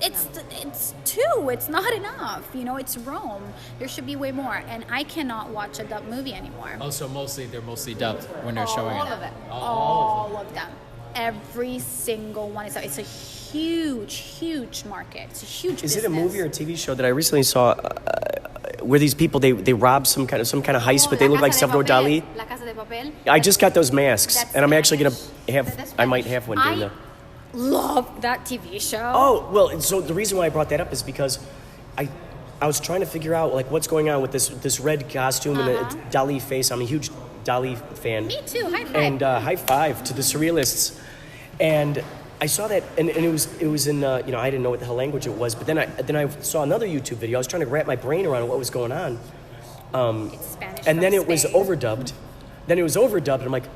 It's 2. It's not enough. It's Rome. There should be way more. And I cannot watch a dubbed movie anymore. Oh, so they're mostly dubbed when they're showing All it. of it. All of them. Every single one is. It's a huge market. It's a huge. Is business. it a movie or a TV show that I recently saw where these people they rob some kind of heist, but they look like Salvador Dali? La Casa de Papel. I just got those masks, That's and I'm actually gonna That's have. I might have one during the. Love that TV show. Oh well, so the reason why I brought that up is because I was trying to figure out like what's going on with this red costume and the Dali face. I'm a huge Dali fan. Me too. High five. And high five to the surrealists. And I saw that, and it was in I didn't know what the hell language it was, but then I saw another YouTube video. I was trying to wrap my brain around what was going on. It's Spanish. And then from it was Spain. overdubbed. And I'm like,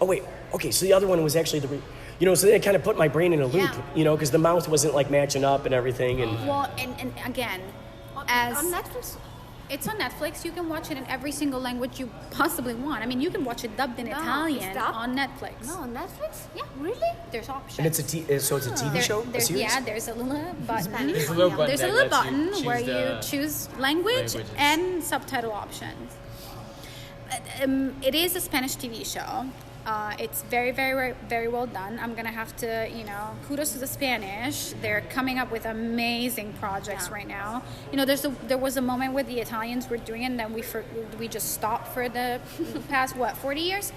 oh wait, okay, so the other one was actually so then it kind of put my brain in a loop, because the mouth wasn't like matching up and everything. And Well, and again, On Netflix. It's on Netflix. You can watch it in every single language you possibly want. I mean, you can watch it dubbed in Italian on Netflix. No, on Netflix? Yeah, really? There's options. and it's a TV show, a series? Yeah, there's a little button. There's a little button There's a that little lets you button choose where the you choose language languages. and subtitle options. It is a Spanish TV show. It's very, very, very well done. I'm gonna have to, kudos to the Spanish. They're coming up with amazing projects right now. There was a moment where the Italians were doing it, and then we just stopped for the past 40 years.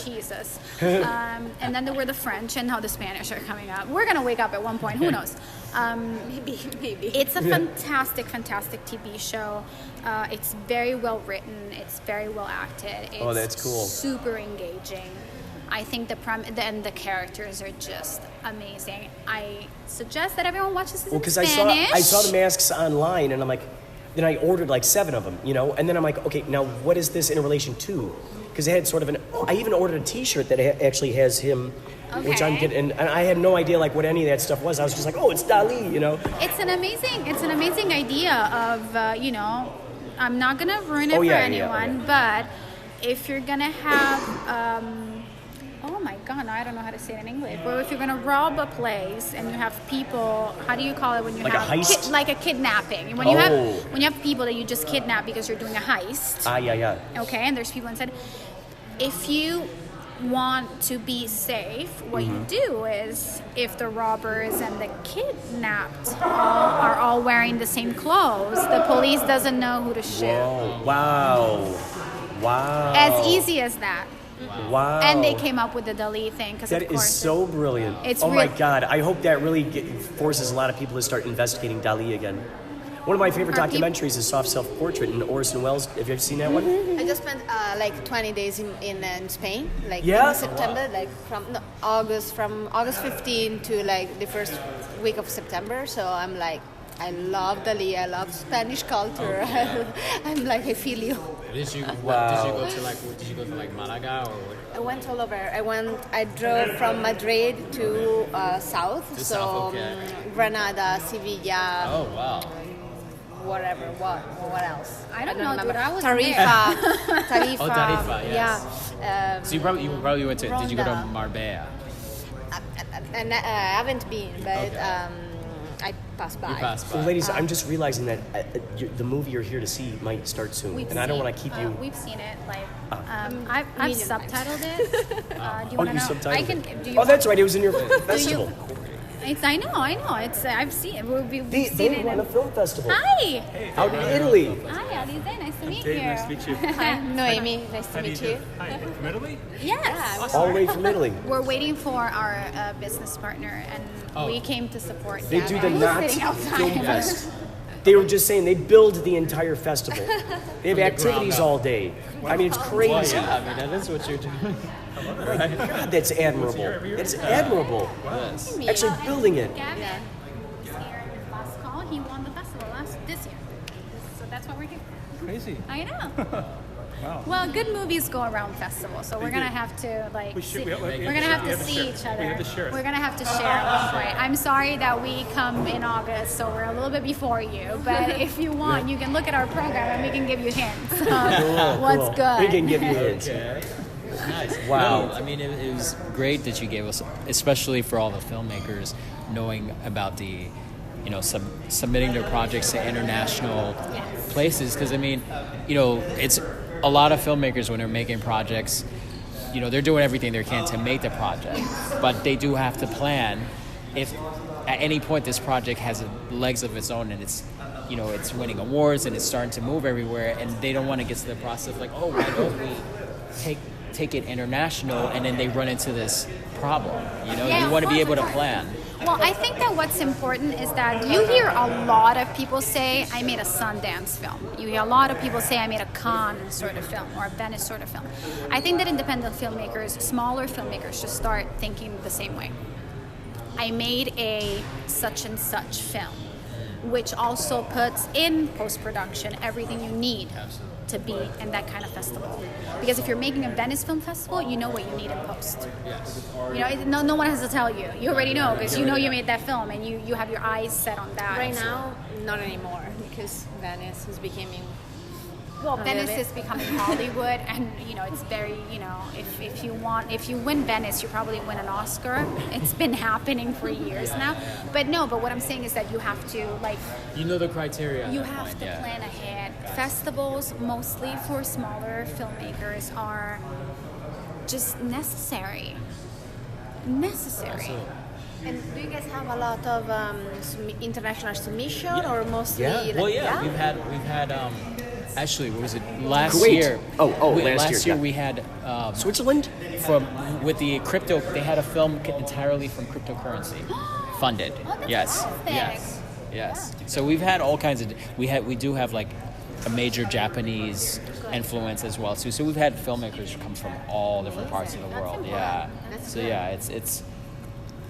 Jesus. And then there were the French, and now the Spanish are coming up. We're gonna wake up at one point. Who knows? Maybe. It's a fantastic TV show. It's very well written. It's very well acted. It's that's cool. Super engaging. I think the characters are just amazing. I suggest that everyone watches this in because Spanish. I saw the masks online, and I'm like, then I ordered like 7 of them, and then I'm like, okay, now what is this in relation to? Because it had sort of I even ordered a T-shirt that actually has him, which I'm getting, and I had no idea like what any of that stuff was. I was just like, oh, it's Dali, It's an amazing idea of I'm not gonna ruin it for anyone, but if you're gonna have oh my God, now I don't know how to say it in English. But if you're gonna rob a place and you have people, how do you call it when you Like a have heist? like a kidnapping? When you have people that you just kidnap because you're doing a heist. Yeah. Okay, and there's people inside. If you want to be safe, what you do is, if the robbers and the kidnapped are all wearing the same clothes, the police doesn't know who to shoot. Wow. As easy as that. Wow. And they came up with the Dali thing because That is so brilliant. It's oh my God. I hope that really forces a lot of people to start investigating Dali again. One of my favorite documentaries is Soft Self-Portrait in Orson Welles. Have you ever seen that one? I just spent like 20 days in Spain, like Yeah? in September, like from August 15 to like the first week of September. So I'm like, I love Dali. I love Spanish culture. I'm like, I feel you. Did you go to like Malaga or what? I went all over. I drove from Madrid to south. To so south, okay. Granada, Sevilla. Oh wow. Whatever. What else? I don't know, remember. dude. I was Tarifa. there. Oh, Tarifa, yes. Yeah. So you probably went to. Did you go to Ronda. Marbella? And I haven't been, but I passed by. You passed by. Well, ladies, I'm just realizing that the movie you're here to see might start soon, and I don't want to keep you. We've seen it. Like, I've subtitled it. Do you want to you know? subtitled it. Do you that's right. It was in your festival. I know. It's I've seen it. We've They seen it. won a film festival. Hi. Out in Italy. Hi, Alize. Nice to meet you. Nice to meet you. Hi, Noemi. Nice to meet you. Hi, from Italy? Yes. All the way from Italy. We're waiting for our business partner, and we came to support. They them. do the Who's Not sitting outside? Film Fest. They were just saying they build the entire festival. They have activities all day. I mean, it's crazy. Well, yeah, I mean, that is what you're doing. Right? God, that's admirable. It's admirable. Yes. Actually building it. Gavin was here last call. He won the festival this year. So that's why we're here. Crazy. I know. Wow. Well, good movies go around festivals, so we're gonna have to like. We're gonna have to see each other. We have to share it. We're gonna have to share at one point. I'm sorry that we come in August, so we're a little bit before you. But if you want, you can look at our program and we can give you hints on what's good. We can give you hints. Okay. Nice. Wow. No, I mean, it was great that you gave us, especially for all the filmmakers, knowing about the, submitting their projects to international places. Because I mean, it's a lot of filmmakers when they're making projects, they're doing everything they can to make the project, but they do have to plan if at any point this project has legs of its own and it's winning awards and it's starting to move everywhere, and they don't want to get to the process of like, oh, why don't we take it international, and then they run into this problem. You want to be able to plan. Well, I think that what's important is that you hear a lot of people say, I made a Sundance film. You hear a lot of people say, I made a Cannes sort of film or a Venice sort of film. I think that independent filmmakers, smaller filmmakers, should start thinking the same way. I made a such and such film, which also puts in post-production everything you need to be in that kind of festival. Because if you're making a Venice Film Festival, you know what you need in post. Yes. No one has to tell you. You already know because you know you made that film and you have your eyes set on that. Right now, not anymore, because Venice is becoming. Well, Venice is becoming Hollywood, and it's very if you win Venice, you probably win an Oscar. It's been happening for years now. But what I'm saying is that you have to the criteria. You have to plan ahead. Festivals, mostly for smaller filmmakers, are just necessary. Absolutely. And do you guys have a lot of international submission, or mostly? We've had. Actually, what was it last Kuwait. year? Last year we had Switzerland with the crypto. They had a film entirely from cryptocurrency, funded. Yes. So we've had all kinds of. We do have like a major Japanese influence as well too. So we've had filmmakers come from all different parts of the world. Yeah. So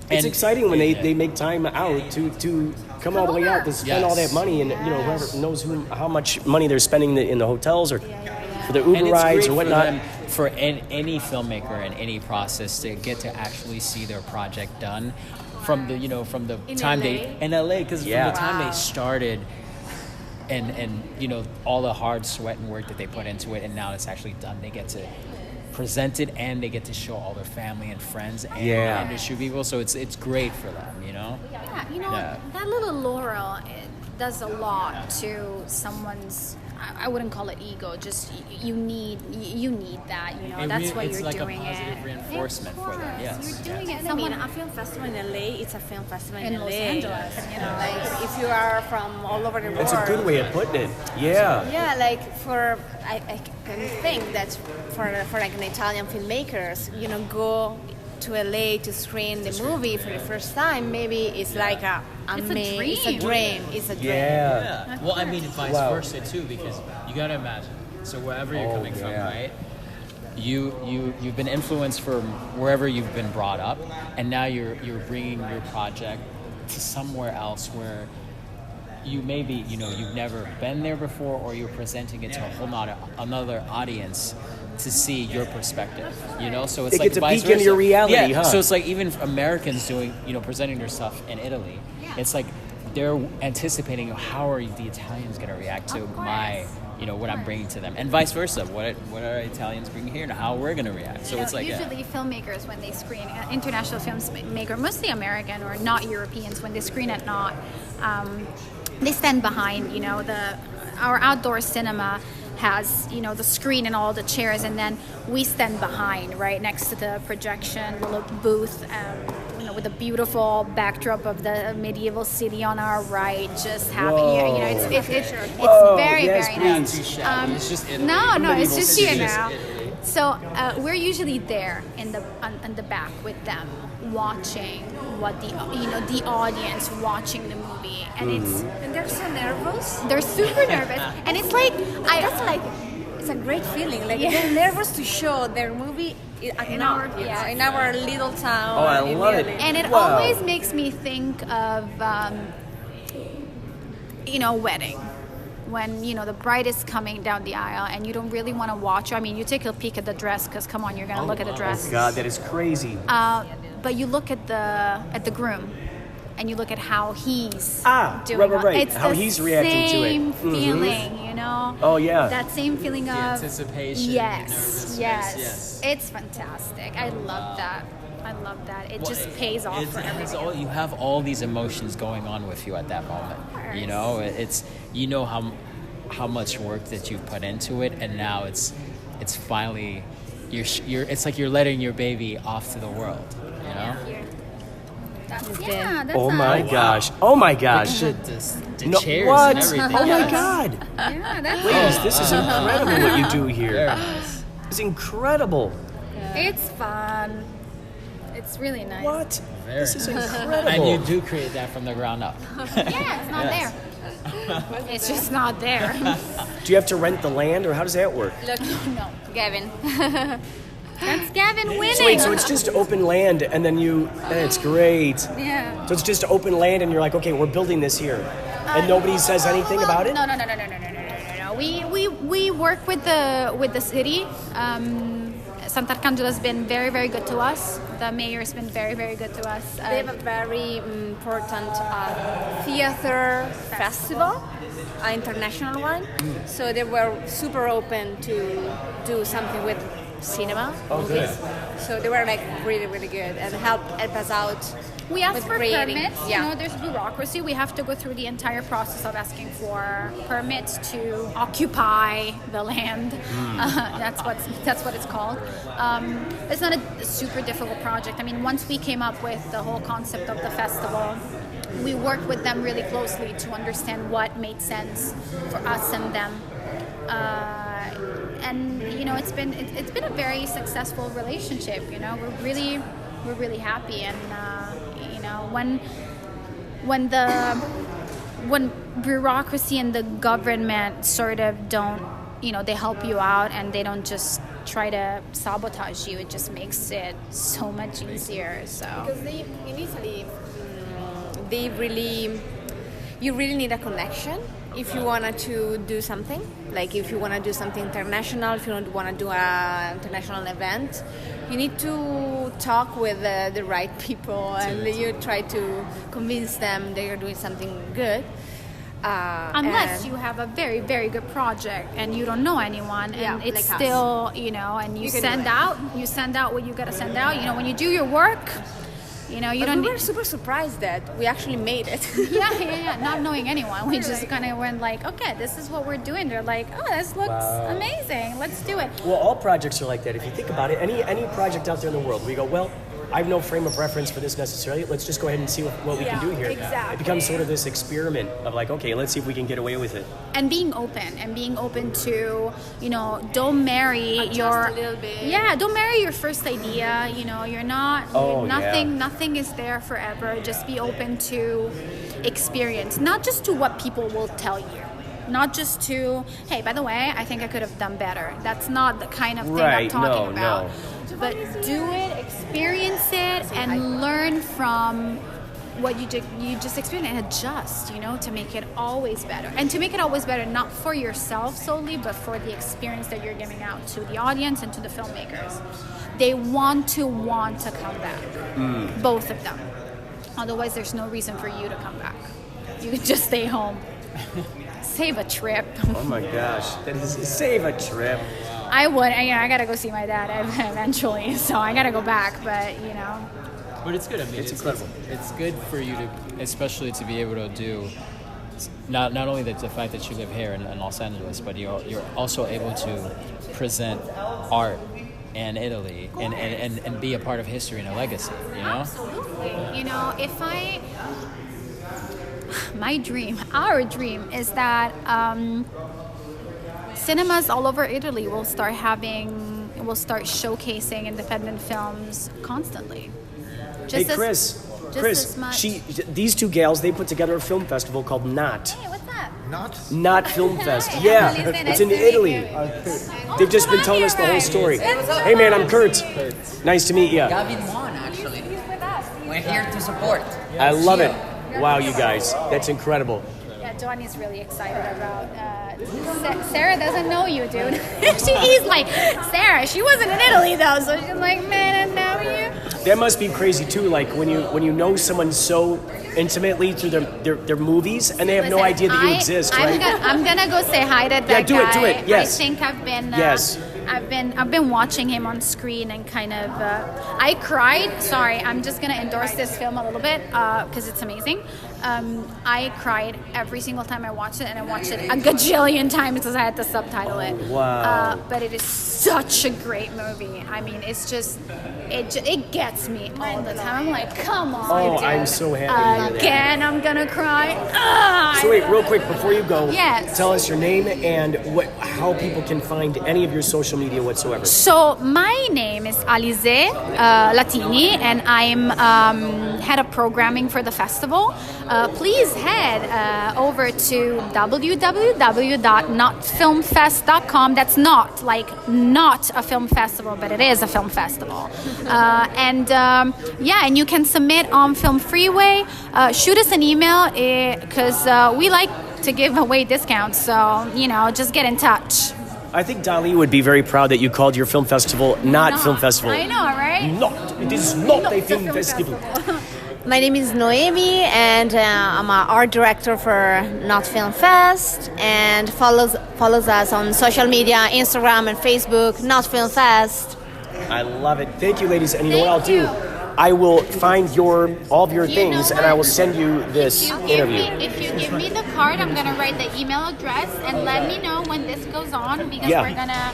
it's exciting when they make time out to come all the way out to spend all that money, and whoever knows how much money they're spending in the hotels or for the Uber rides or whatnot. For any filmmaker in any process to get to actually see their project done from the time they in LA, because from the time they started and all the hard sweat and work that they put into it, and now it's actually done, they get to present it, and they get to show all their family and friends and industry people. So it's great for them, you know. Yeah, you know, that little laurel, it does a lot to someone's. I wouldn't call it ego. Just you need that. You know, that's why you're like doing it. It's like a positive reinforcement for them. Yes. You're doing it. I mean, a film festival in LA, it's a film festival in LA. Los Angeles. You know, like if you are from all over the world. That's a good way of putting it. Yeah. Yeah, like I can think that for like an Italian filmmakers, you know, go to LA to screen the movie for the first time, maybe it's like it's a dream. It's a dream. Yeah. Well, I mean, vice versa too, because you gotta imagine. So wherever you're coming from, right? You've been influenced from wherever you've been brought up, and now you're bringing your project to somewhere else where you maybe you've never been there before, or you're presenting it to a whole another audience to see your perspective, so it's it like gets a vice peek into your versa. reality, huh? So it's like even Americans doing, presenting their stuff in Italy. It's like they're anticipating how are the Italians going to react to my, what I'm bringing to them, and vice versa. What are Italians bringing here, and how we're going to react? So it's like usually filmmakers, when they screen international filmmakers, mostly American or not Europeans, when they screen at Not, they stand behind. Our outdoor cinema has the screen and all the chairs, and then we stand behind right next to the projection little booth, with a beautiful backdrop of the medieval city on our right, just happening. It's very nice. It's just Italy. No, it's just here now. So we're usually there in the back with them, watching what the audience watching the movie, and and they're so nervous. They're super nervous, and it's like it's a great feeling. Like they're nervous to show their movie in our little town. Oh, I love it. And it always makes me think of wedding. When the bride is coming down the aisle and you don't really want to watch her. I mean, you take a peek at the dress because come on, you're gonna look at the dress. Oh God, that is crazy. But you look at the groom, and you look at how he's doing. Right. It's how he's reacting to it. Same feeling, Oh yeah. That same feeling of anticipation. Yes. It's fantastic. I love that. It just pays off for everything. You have all these emotions going on with you at that moment. It's how much work that you've put into it, and now it's finally it's like you're letting your baby off to the world. That's oh my gosh! Oh my gosh! The chairs what? and everything. Oh my God! Yeah, that's Ladies, this is incredible what you do here. It's incredible. It's fun. It's really nice. What? This is incredible. And you do create that from the ground up. Yeah, it's not there. It's just not there. Do you have to rent the land, or how does that work? Look, no, Gavin. That's Gavin winning. So wait, so it's just open land, and then it's great. Yeah. So it's just open land, and you're like, okay, we're building this here, and nobody says anything about it? No. We work with the city. Sant'Arcangelo has been very, very good to us. The mayor has been very, very good to us. They have a very important theater festival, an international one. So they were super open to do something with cinema movies. So they were really, really good and helped us out. We asked with for creating. permits. Yeah. There's bureaucracy. We have to go through the entire process of asking for permits to occupy the land. That's what it's called. It's not a super difficult project. I mean, once we came up with the whole concept of the festival, we worked with them really closely to understand what made sense for us and them. And it's been a very successful relationship. We're really happy, and when bureaucracy and the government sort of don't, they help you out and they don't just try to sabotage you, it just makes it so much easier. So because in Italy, you really need a connection if you wanted to do something. Like if you want to do something international, if you want to do an international event, you need to talk with the right people, and you try to convince them that you're doing something good. Unless you have a very, very good project and you don't know anyone, and it's like still, you know, and you send out what you gotta send out. You know, when you do your work, you know, you don't. We were super surprised that we actually made it. yeah. Not knowing anyone, we just kind of went like, okay, this is what we're doing. They're like, oh, this looks amazing. Let's do it. Well, all projects are like that. If you think about it, any project out there in the world, we go, well, I have no frame of reference for this necessarily. Let's just go ahead and see what we can do here. Exactly. It becomes sort of this experiment of like, okay, let's see if we can get away with it. And being open to, you know, don't marry a little bit. don't marry your first idea. You know, you're not nothing is there forever. Just be open to experience, not just to what people will tell you. Not just to, hey, by the way, I think I could have done better. That's not the kind of thing I'm talking about. But do it, experience it, and learn from what you just experienced and adjust, you know, to make it always better. And to make it always better, not for yourself solely, but for the experience that you're giving out to the audience and to the filmmakers. They want to come back, both of them. Otherwise, there's no reason for you to come back. You can just stay home. Save a trip. Oh my gosh, that is save a trip. I would. I gotta go see my dad eventually, so I gotta go back. But you know. But it's good. I mean, it's incredible. It's good for you to, especially to be able to do. Not only the fact that you live here in Los Angeles, but you're also able to present art in Italy and be a part of history and a legacy. You know. Absolutely. You know, our dream is that cinemas all over Italy will start showcasing independent films constantly. Hey, Chris, these two gals, they put together a film festival called Not. Hey, what's that? Not Film Fest. Yeah, it's in Italy. They've just been telling us the whole story. Hey man, I'm Kurt. Nice to meet you. Gavin won, actually. He's with us. We're here to support. I love it. Wow, you guys, that's incredible. Yeah, Johnny's really excited about. Sarah doesn't know you, dude. He's like, Sarah. She wasn't in Italy though, so she's like, man, I know you. That must be crazy too. Like when you know someone so intimately through their movies, and they have no idea that you exist, right? I'm gonna go say hi to that guy. Do it. Yes. I think I've been. Yes. I've been watching him on screen and kind of I cried. Sorry, I'm just gonna endorse this film a little bit because it's amazing. I cried every single time I watched it, and I watched it a gajillion times because I had to subtitle it. Wow. But it is such a great movie. I mean, it's just it gets me all the time. I'm like, come on, dude. I'm so happy. Again, I'm gonna cry. So wait, real quick before you go, yes. Tell us your name and how people can find any of your social media whatsoever. So my name is Alize Latini, and I'm head of programming for the festival. Please head over to www.notfilmfest.com. That's not a film festival, but it is a film festival. And you can submit on Film Freeway. Shoot us an email because we like to give away discounts. So, just get in touch. I think Dali would be very proud that you called your film festival not Film Festival. I know, right? It is not a film festival. My name is Noemi, and I'm an art director for Not Film Fest, and follows us on social media, Instagram and Facebook, Not Film Fest. I love it. Thank you, ladies. And you know what I'll do? I will find all of your things, and I will send you this interview. If you give me the card, I'm going to write the email address and let me know when this goes on because we're going to...